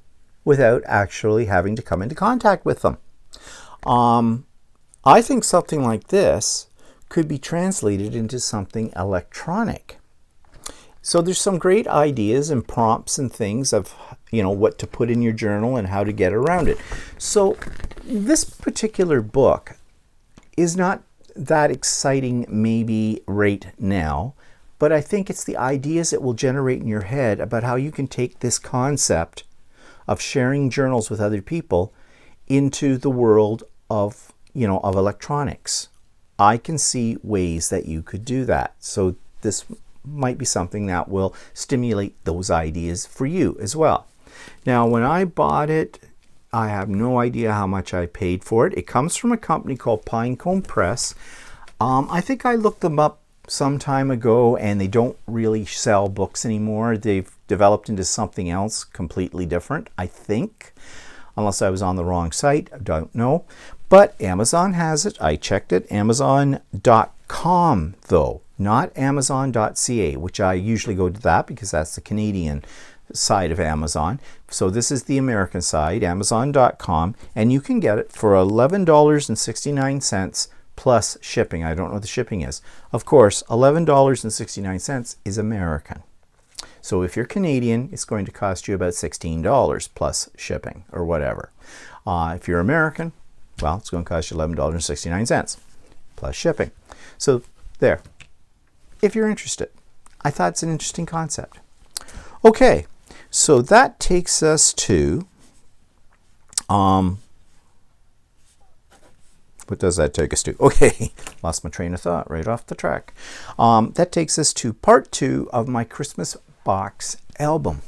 without actually having to come into contact with them. I think something like this could be translated into something electronic. So there's some great ideas and prompts and things of, you know, what to put in your journal and how to get around it. So this particular book is not that exciting maybe right now, but I think it's the ideas it will generate in your head about how you can take this concept of sharing journals with other people into the world of, you know, of electronics. I can see ways that you could do that. So this might be something that will stimulate those ideas for you as well. Now, when I bought it, I have no idea how much I paid for it. It comes from a company called Pinecone Press. I think I looked them up some time ago, and they don't really sell books anymore. They've developed into something else completely different, I think, unless I was on the wrong site. I don't know. But Amazon has it. I checked it. Amazon.com, though, not Amazon.ca, which I usually go to that because that's the Canadian side of Amazon. So this is the American side, Amazon.com, and you can get it for $11.69 plus shipping. I don't know what the shipping is. Of course, $11.69 is American. So if you're Canadian, it's going to cost you about $16 plus shipping or whatever. If you're American, well, it's going to cost you $11.69 plus shipping. So there, if you're interested. I thought it's an interesting concept. Okay, so that takes us to, what does that take us to? Okay, lost my train of thought right off the track. That takes us to part 2 of my Christmas box album.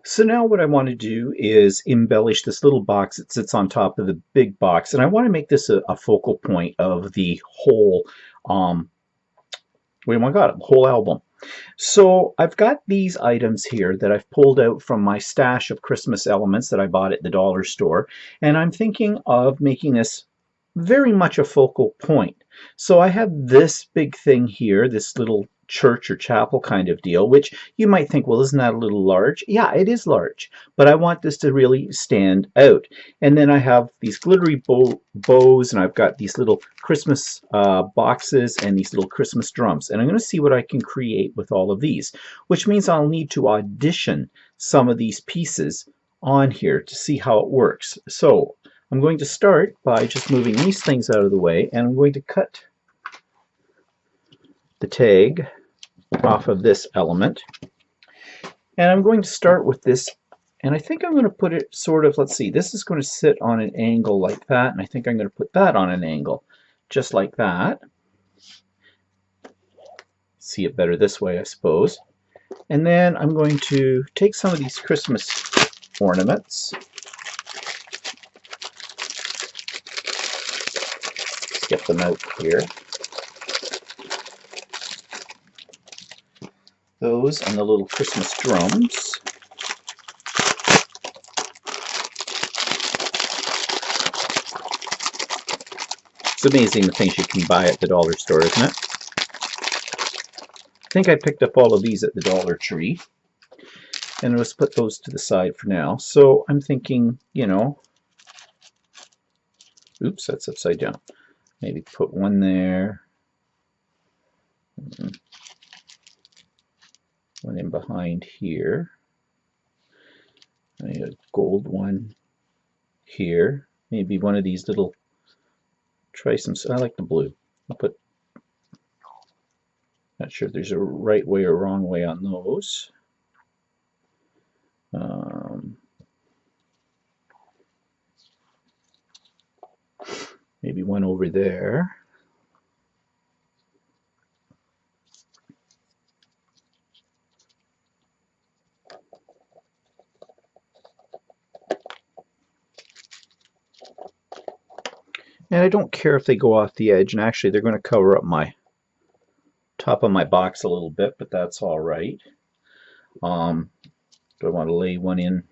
So now what I want to do is embellish this little box that sits on top of the big box, and I want to make this a focal point of the whole, whole album. So I've got these items here that I've pulled out from my stash of Christmas elements that I bought at the dollar store, and I'm thinking of making this very much a focal point. So I have this big thing here, this little church or chapel kind of deal, which you might think, well, isn't that a little large? Yeah, it is large, but I want this to really stand out. And then I have these glittery bows, and I've got these little Christmas boxes and these little Christmas drums. And I'm going to see what I can create with all of these, which means I'll need to audition some of these pieces on here to see how it works. So I'm going to start by just moving these things out of the way, and I'm going to cut the tag off of this element. And I'm going to start with this, and I think I'm going to put it sort of, let's see, this is going to sit on an angle like that, and I think I'm going to put that on an angle just like that. See it better this way, I suppose. And then I'm going to take some of these Christmas ornaments, get them out here. Those and the little Christmas drums. It's amazing the things you can buy at the dollar store, isn't it? I think I picked up all of these at the Dollar Tree, and let's put those to the side for now. So I'm thinking, you know, oops, that's upside down. Maybe put one there. One in behind here. I need a gold one here. Maybe one of these little, try some, I like the blue. I'll put, not sure if there's a right way or wrong way on those. Maybe one over there. And I don't care if they go off the edge, and actually they're going to cover up my top of my box a little bit, but that's all right. Do I want to lay one in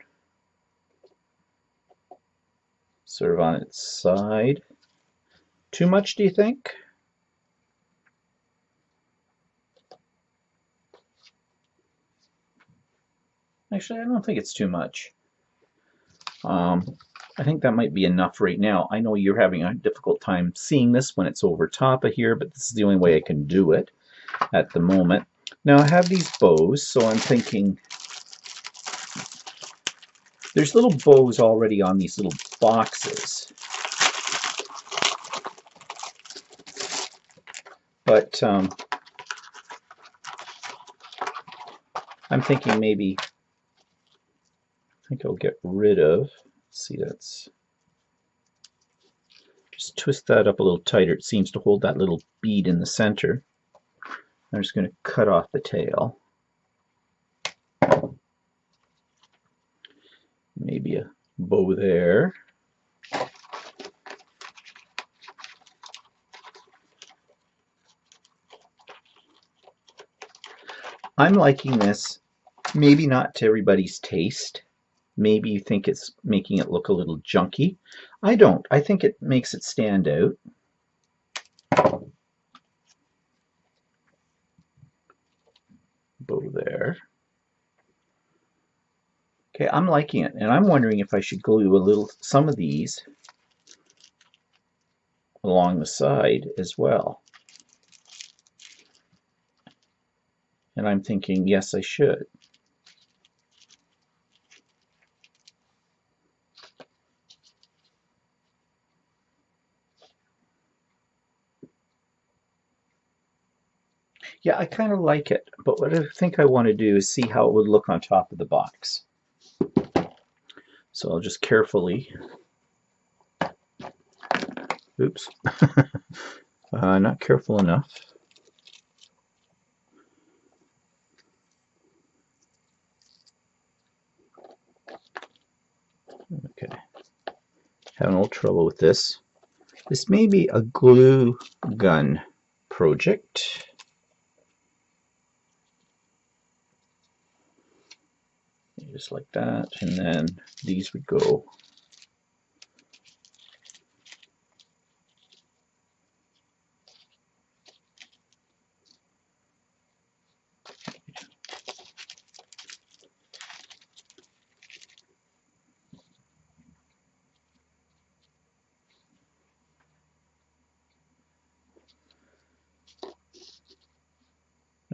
sort of on its side? Too much, do you think? Actually, I don't think it's too much. I think that might be enough right now. I know you're having a difficult time seeing this when it's over top of here, but this is the only way I can do it at the moment. Now I have these bows, so I'm thinking there's little bows already on these little boxes. But I'm thinking maybe, I think I'll get rid of, let's see, that's, just twist that up a little tighter. It seems to hold that little bead in the center. I'm just going to cut off the tail. Maybe a bow there. I'm liking this, maybe not to everybody's taste. Maybe you think it's making it look a little junky. I don't. I think it makes it stand out. Bow there. Okay, I'm liking it, and I'm wondering if I should glue some of these along the side as well. And I'm thinking, yes, I should. Yeah, I kind of like it, but what I think I want to do is see how it would look on top of the box. So I'll just carefully, oops, not careful enough. Okay, having a little trouble with this. This may be a glue gun project. Just like that, and then these would go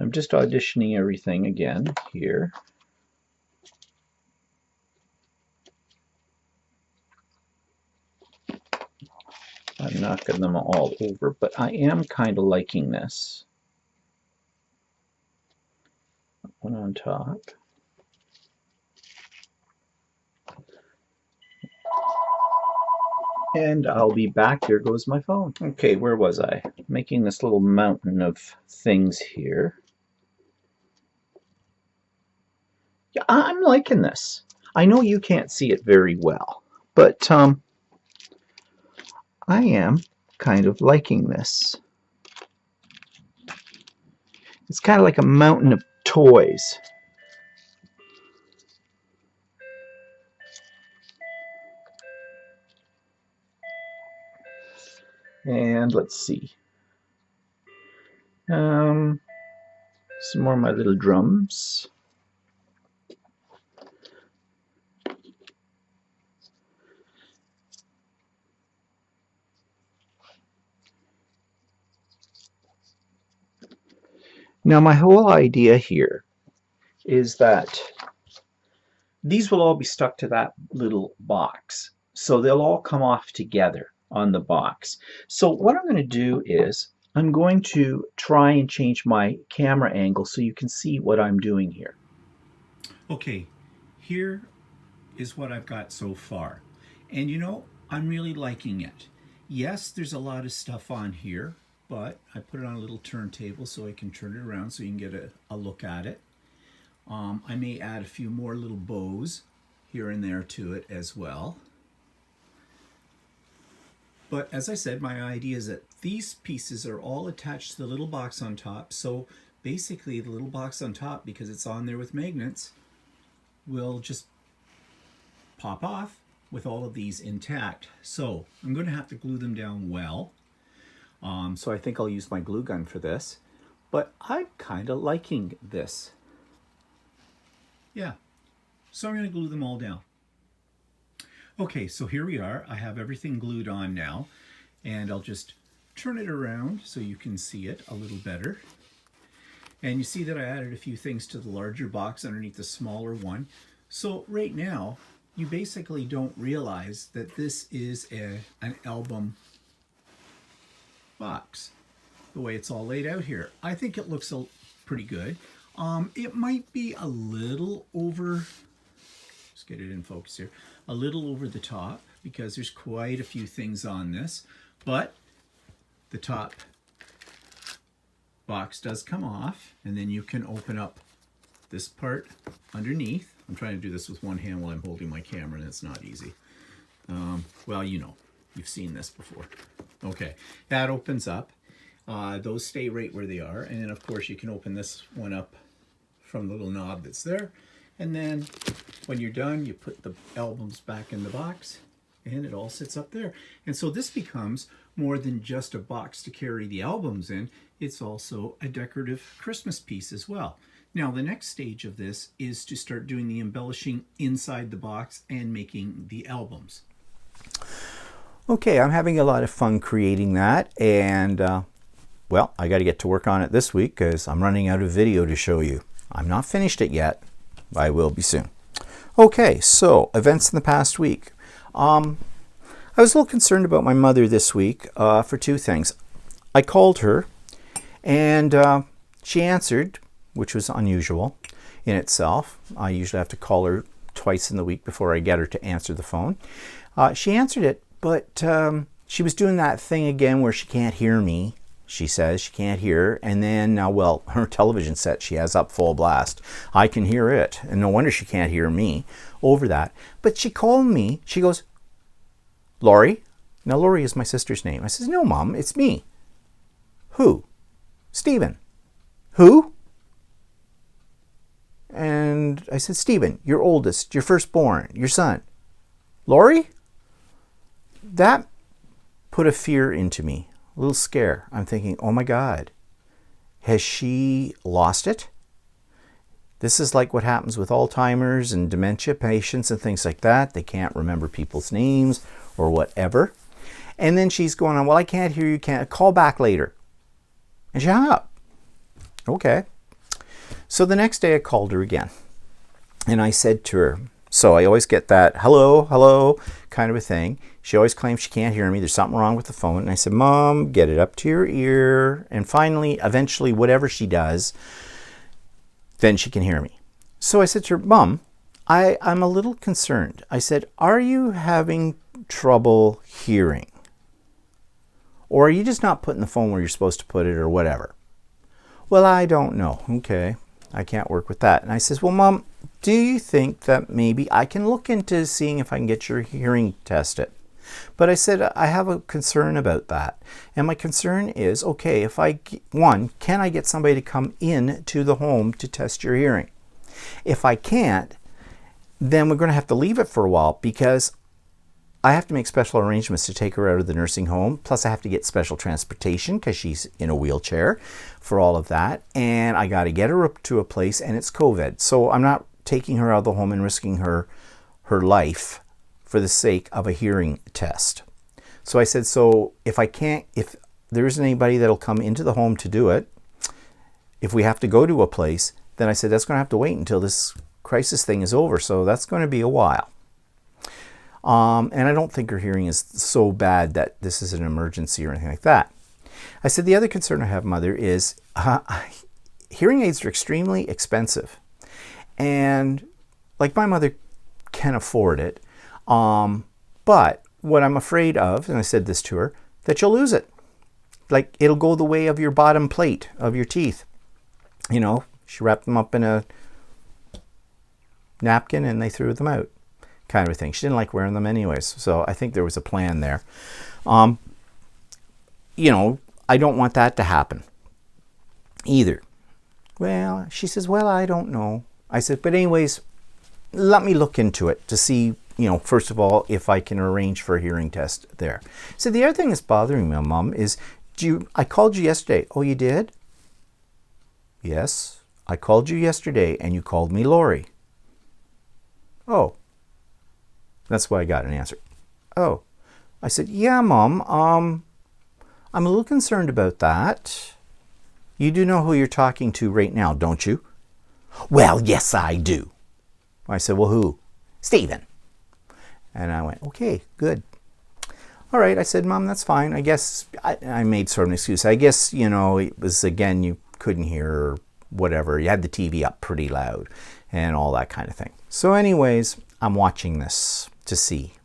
I'm just auditioning everything again here. I'm knocking them all over, but I am kind of liking this. One on top. And I'll be back. There goes my phone. Okay, where was I? Making this little mountain of things here. Yeah, I'm liking this. I know you can't see it very well, but I am kind of liking this. It's kind of like a mountain of toys. And let's see. Some more of my little drums. Now my whole idea here is that these will all be stuck to that little box. So they'll all come off together on the box. So what I'm going to do is I'm going to try and change my camera angle so you can see what I'm doing here. Okay, here is what I've got so far. And you know, I'm really liking it. Yes, there's a lot of stuff on here, but I put it on a little turntable so I can turn it around so you can get a look at it. I may add a few more little bows here and there to it as well. But as I said, my idea is that these pieces are all attached to the little box on top. So basically the little box on top, because it's on there with magnets, will just pop off with all of these intact. So I'm going to have to glue them down well. So I think I'll use my glue gun for this. But I'm kind of liking this. Yeah, so I'm going to glue them all down. Okay, so here we are. I have everything glued on now, and I'll just turn it around so you can see it a little better. And you see that I added a few things to the larger box underneath the smaller one. So right now, you basically don't realize that this is an album box, the way it's all laid out here. I think it looks pretty good. It might be a little over, let's get it in focus here, a little over the top because there's quite a few things on this, but the top box does come off, and then you can open up this part underneath. I'm trying to do this with one hand while I'm holding my camera, and it's not easy. Well, you know, you've seen this before. Okay, that opens up. Those stay right where they are, and then of course you can open this one up from the little knob that's there. And then when you're done, you put the albums back in the box and it all sits up there. And so this becomes more than just a box to carry the albums in. It's also a decorative Christmas piece as well. Now, the next stage of this is to start doing the embellishing inside the box and making the albums. Okay, I'm having a lot of fun creating that, and well, I got to get to work on it this week because I'm running out of video to show you. I'm not finished it yet. I will be soon. Okay, so events in the past week. I was a little concerned about my mother this week for two things. I called her, and she answered, which was unusual in itself. I usually have to call her twice in the week before I get her to answer the phone. She answered it, but she was doing that thing again where she can't hear me. She says she can't hear, and then, well, her television set she has up full blast. I can hear it, and no wonder she can't hear me over that. But she called me. She goes, "Laurie?" Now, Laurie is my sister's name. I says, "No, Mom, it's me." "Who?" "Stephen." "Who?" And I said, "Stephen, your oldest, your firstborn, your son." "Laurie?" That put a fear into me, a little scare. I'm thinking, oh my God, has she lost it? This is like what happens with Alzheimer's and dementia patients and things like that. They can't remember people's names or whatever. And then she's going on, "Well, I can't hear you, can't call back later." And she hung up. Okay. So the next day I called her again, and I said to her, so I always get that hello, hello kind of a thing. She always claims she can't hear me. There's something wrong with the phone. And I said, "Mom, get it up to your ear." And finally, eventually, whatever she does, then she can hear me. So I said to her, "Mom, I'm a little concerned." I said, "Are you having trouble hearing? Or are you just not putting the phone where you're supposed to put it or whatever?" "Well, I don't know." Okay, I can't work with that. And I says, "Well, Mom, do you think that maybe I can look into seeing if I can get your hearing tested?" But I said, I have a concern about that. And my concern is, okay, if can I get somebody to come in to the home to test your hearing? If I can't, then we're going to have to leave it for a while because I have to make special arrangements to take her out of the nursing home. Plus I have to get special transportation because she's in a wheelchair for all of that. And I got to get her up to a place, and it's COVID. So I'm not taking her out of the home and risking her life for the sake of a hearing test. So I said, so if there isn't anybody that'll come into the home to do it, if we have to go to a place, then I said, that's going to have to wait until this crisis thing is over. So that's going to be a while. And I don't think her hearing is so bad that this is an emergency or anything like that. I said, the other concern I have, Mother, is hearing aids are extremely expensive. And like my mother can afford it. But what I'm afraid of, and I said this to her, that you'll lose it. Like it'll go the way of your bottom plate of your teeth. You know, she wrapped them up in a napkin and they threw them out, kind of a thing. She didn't like wearing them anyways. So I think there was a plan there. You know, I don't want that to happen either. Well, she says, well, I don't know. I said, but anyways, let me look into it to see, you know, first of all, if I can arrange for a hearing test there. So the other thing that's bothering me, Mom, is I called you yesterday. Oh, you did? Yes, I called you yesterday and you called me Laurie. Oh, that's why I got an answer. Oh, I said, yeah, Mom, I'm a little concerned about that. You do know who you're talking to right now, don't you? Well, yes, I do. I said, well, who? Stephen. And I went, okay, good. All right, I said, Mom, that's fine. I guess I made sort of an excuse. I guess, you know, it was, again, you couldn't hear or whatever. You had the TV up pretty loud and all that kind of thing. So anyways, I'm watching this to see.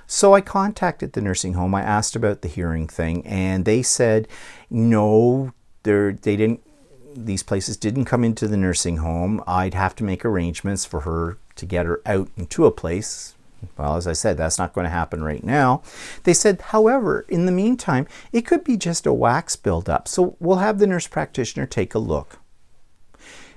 So I contacted the nursing home. I asked about the hearing thing, and they said, no, these places didn't come into the nursing home. I'd have to make arrangements for her to get her out into a place. Well, as I said, that's not going to happen right now. They said, however, in the meantime, it could be just a wax buildup. So we'll have the nurse practitioner take a look.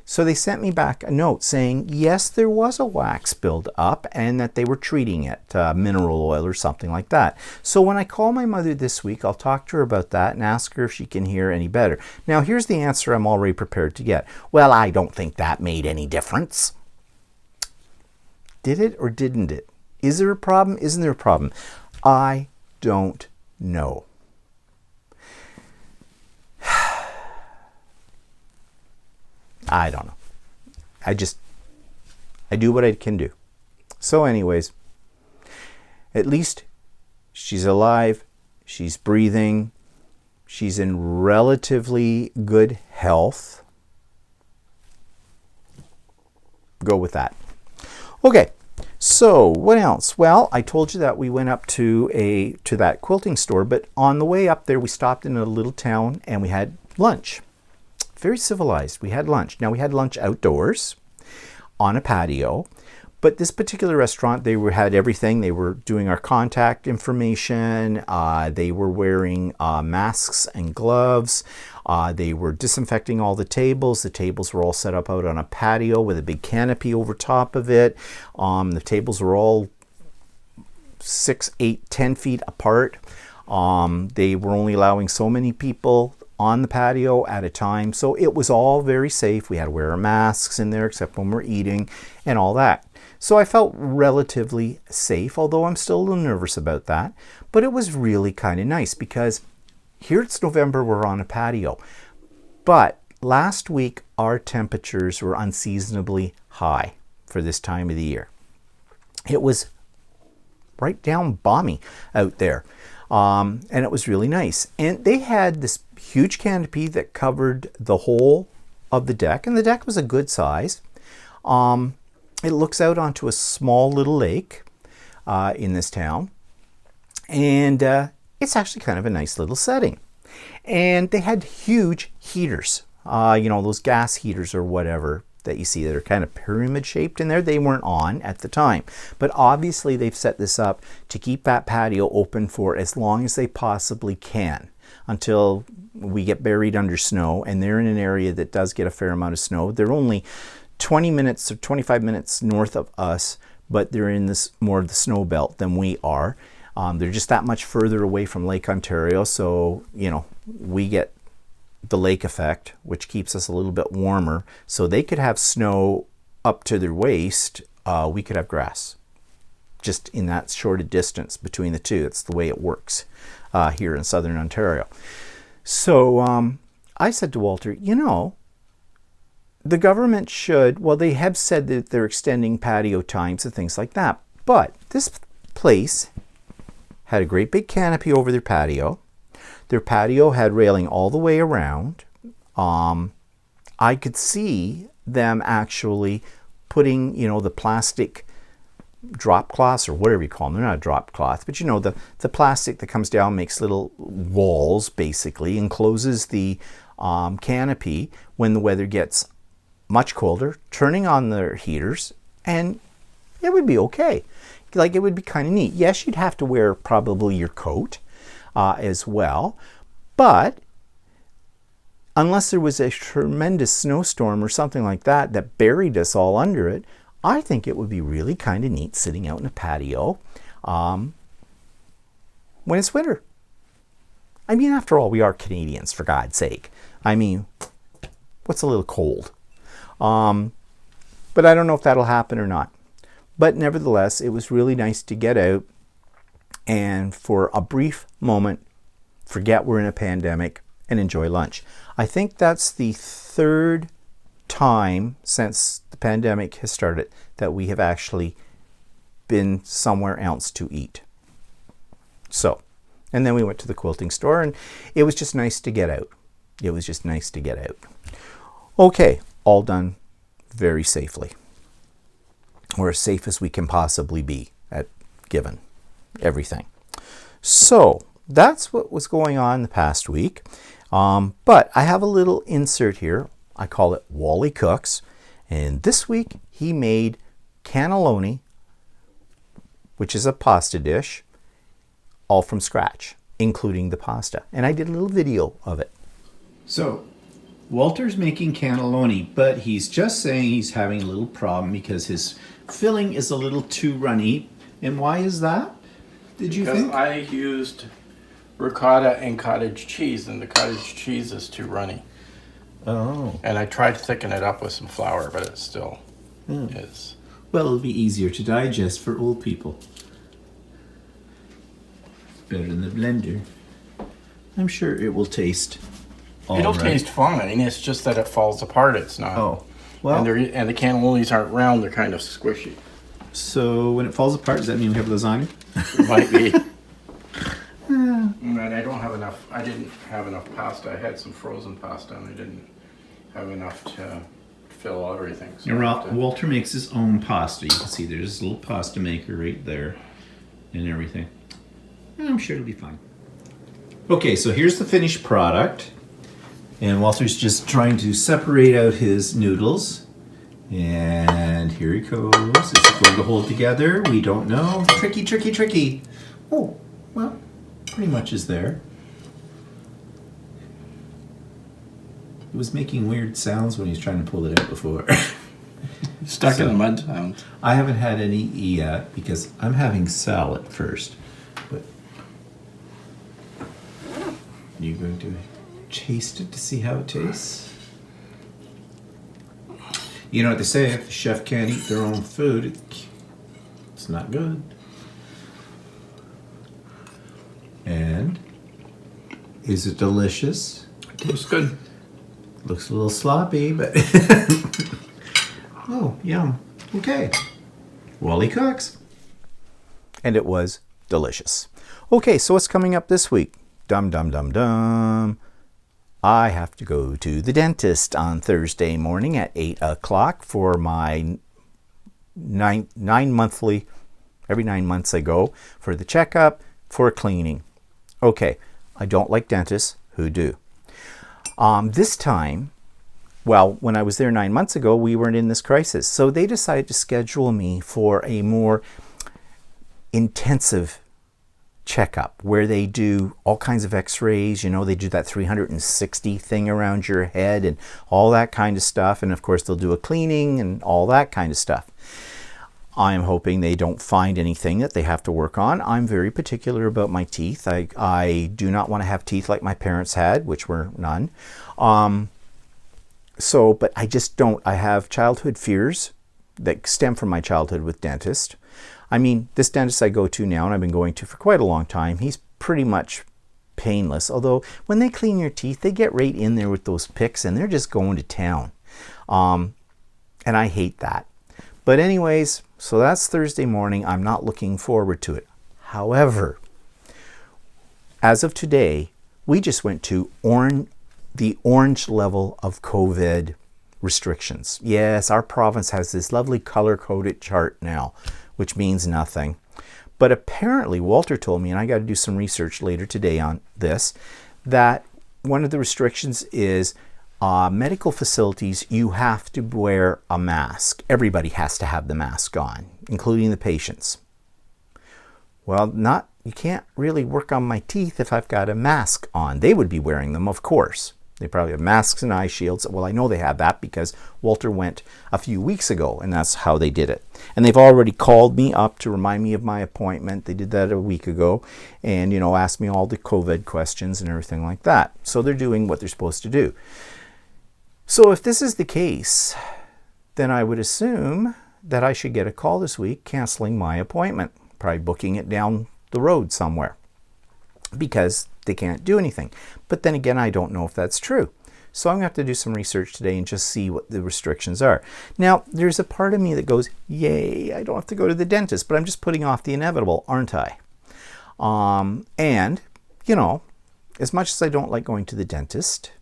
So they sent me back a note saying, yes, there was a wax build up and that they were treating it, mineral oil or something like that. So when I call my mother this week, I'll talk to her about that and ask her if she can hear any better. Now, here's the answer I'm already prepared to get. Well, I don't think that made any difference. Did it or didn't it? Is there a problem? Isn't there a problem? I don't know. I don't know. I do what I can do. So anyways, at least she's alive, she's breathing, she's in relatively good health. Go with that. Okay, so what else? Well, I told you that we went up to that quilting store, but on the way up there we stopped in a little town and we had lunch. Very civilized. We had lunch. Now we had lunch outdoors on a patio, but this particular restaurant, they had everything. They were doing our contact information. They were wearing masks and gloves. They were disinfecting all the tables. The tables were all set up out on a patio with a big canopy over top of it. The tables were all 6, 8, 10 feet apart. They were only allowing so many people on the patio at a time, so it was all very safe. We had to wear our masks in there except when we're eating and all that. So I felt relatively safe, although I'm still a little nervous about that. But it was really kind of nice because here it's November, we're on a patio. But last week our temperatures were unseasonably high for this time of the year. It was right down balmy out there. And it was really nice. And they had this huge canopy that covered the whole of the deck, and the deck was a good size. It looks out onto a small little lake in this town, and it's actually kind of a nice little setting. And they had huge heaters, you know, those gas heaters or whatever that you see that are kind of pyramid shaped in there. They weren't on at the time, but obviously they've set this up to keep that patio open for as long as they possibly can until we get buried under snow. And they're in an area that does get a fair amount of snow. They're only 20 minutes or 25 minutes north of us, but they're in this more of the snow belt than we are. They're just that much further away from Lake Ontario, so you know we get the lake effect, which keeps us a little bit warmer. So they could have snow up to their waist. We could have grass, just in that short a distance between the two. It's the way it works here in southern Ontario. So I said to Walter, you know, the government should, well, they have said that they're extending patio times and things like that, but this place had a great big canopy over their patio. Their patio had railing all the way around. I could see them actually putting, you know, the plastic drop cloths or whatever you call them. They're not a drop cloth, but you know, the plastic that comes down, makes little walls basically, encloses the canopy when the weather gets much colder, turning on their heaters, and it would be okay. Like, it would be kind of neat. Yes, you'd have to wear probably your coat as well, but unless there was a tremendous snowstorm or something like that that buried us all under it, I think it would be really kind of neat sitting out in a patio when it's winter. I mean, after all, we are Canadians, for God's sake. I mean, what's a little cold? But I don't know if that'll happen or not. But nevertheless, it was really nice to get out and for a brief moment forget we're in a pandemic and enjoy lunch. I think that's the third time since the pandemic has started that we have actually been somewhere else to eat. So, and then we went to the quilting store, and it was just nice to get out. It was just nice to get out. Okay, all done very safely, or as safe as we can possibly be at given everything. So that's what was going on the past week. But I have a little insert here. I call it Wally Cooks. And this week he made cannelloni, which is a pasta dish, all from scratch, including the pasta. And I did a little video of it. So Walter's making cannelloni, but he's just saying he's having a little problem because his filling is a little too runny. And why is that? Did you think? Because I used ricotta and cottage cheese, and the cottage cheese is too runny. Oh. And I tried to thicken it up with some flour, but it still is. Well, it'll be easier to digest for old people. Better than the blender. I'm sure it will taste all It'll right. taste fine. It's just that it falls apart. It's not. Oh, well. And the cannelonis aren't round. They're kind of squishy. So when it falls apart, does that mean we have lasagna? Might be. And I don't have enough. I didn't have enough pasta. I had some frozen pasta, and I didn't have enough to fill everything. So Walter makes his own pasta. You can see there's a little pasta maker right there and everything. I'm sure it'll be fine. Okay, so here's the finished product. And Walter's just trying to separate out his noodles. And here he goes. Is it going to hold together? We don't know. Tricky, tricky, tricky. Oh, well, pretty much is there. It was making weird sounds when he was trying to pull it out before. Stuck in the mud sounds. I haven't had any yet because I'm having salad first. But you're going to taste it to see how it tastes? You know what they say, if the chef can't eat their own food, it's not good. And is it delicious? It tastes good. Looks a little sloppy, but oh, yum. Okay. Wally cooks. And it was delicious. Okay, so what's coming up this week? Dum dum dum dum. I have to go to the dentist on Thursday morning at 8 o'clock for my monthly, every 9 months I go for the checkup, for cleaning. Okay, I don't like dentists who do. This time, well, when I was there 9 months ago, we weren't in this crisis. So they decided to schedule me for a more intensive checkup where they do all kinds of x-rays. You know, they do that 360 thing around your head and all that kind of stuff. And of course, they'll do a cleaning and all that kind of stuff. I'm hoping they don't find anything that they have to work on. I'm very particular about my teeth. I do not want to have teeth like my parents had, which were none. But I just don't. I have childhood fears that stem from my childhood with dentists. I mean, this dentist I go to now, and I've been going to for quite a long time, he's pretty much painless. Although when they clean your teeth, they get right in there with those picks and they're just going to town. And I hate that. But anyways, so that's Thursday morning. I'm not looking forward to it. However, as of today, we just went to the orange level of COVID restrictions. Yes, our province has this lovely color-coded chart now, which means nothing. But apparently, Walter told me, and I got to do some research later today on this, that one of the restrictions is medical facilities, you have to wear a mask. Everybody has to have the mask on, including the patients. Well, you can't really work on my teeth if I've got a mask on. They would be wearing them, of course. They probably have masks and eye shields. Well, I know they have that because Walter went a few weeks ago, and that's how they did it. And they've already called me up to remind me of my appointment. They did that a week ago and, asked me all the COVID questions and everything like that. So they're doing what they're supposed to do. So if this is the case, then I would assume that I should get a call this week canceling my appointment, probably booking it down the road somewhere, because they can't do anything. But then again, I don't know if that's true. So I'm going to have to do some research today and just see what the restrictions are. Now, there's a part of me that goes, yay, I don't have to go to the dentist, but I'm just putting off the inevitable, aren't I? And, as much as I don't like going to the dentist,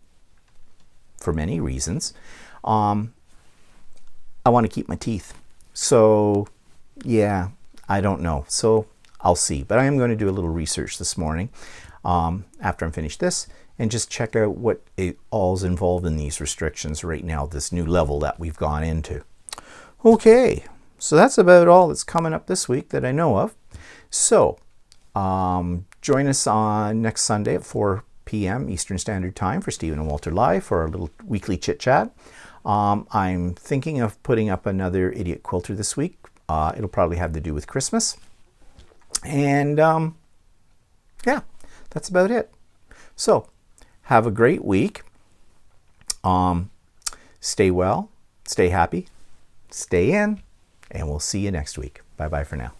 for many reasons, I want to keep my teeth. So, yeah, I don't know. So I'll see. But I am going to do a little research this morning after I'm finished this and just check out what all's involved in these restrictions right now, this new level that we've gone into. Okay, so that's about all that's coming up this week that I know of. So join us on next Sunday at 4 p.m. Eastern Standard Time for Stephen and Walter Live for our little weekly chit chat. I'm thinking of putting up another Idiot Quilter this week. It'll probably have to do with Christmas. And yeah, that's about it. So have a great week. Stay well, stay happy, stay in, and we'll see you next week. Bye-bye for now.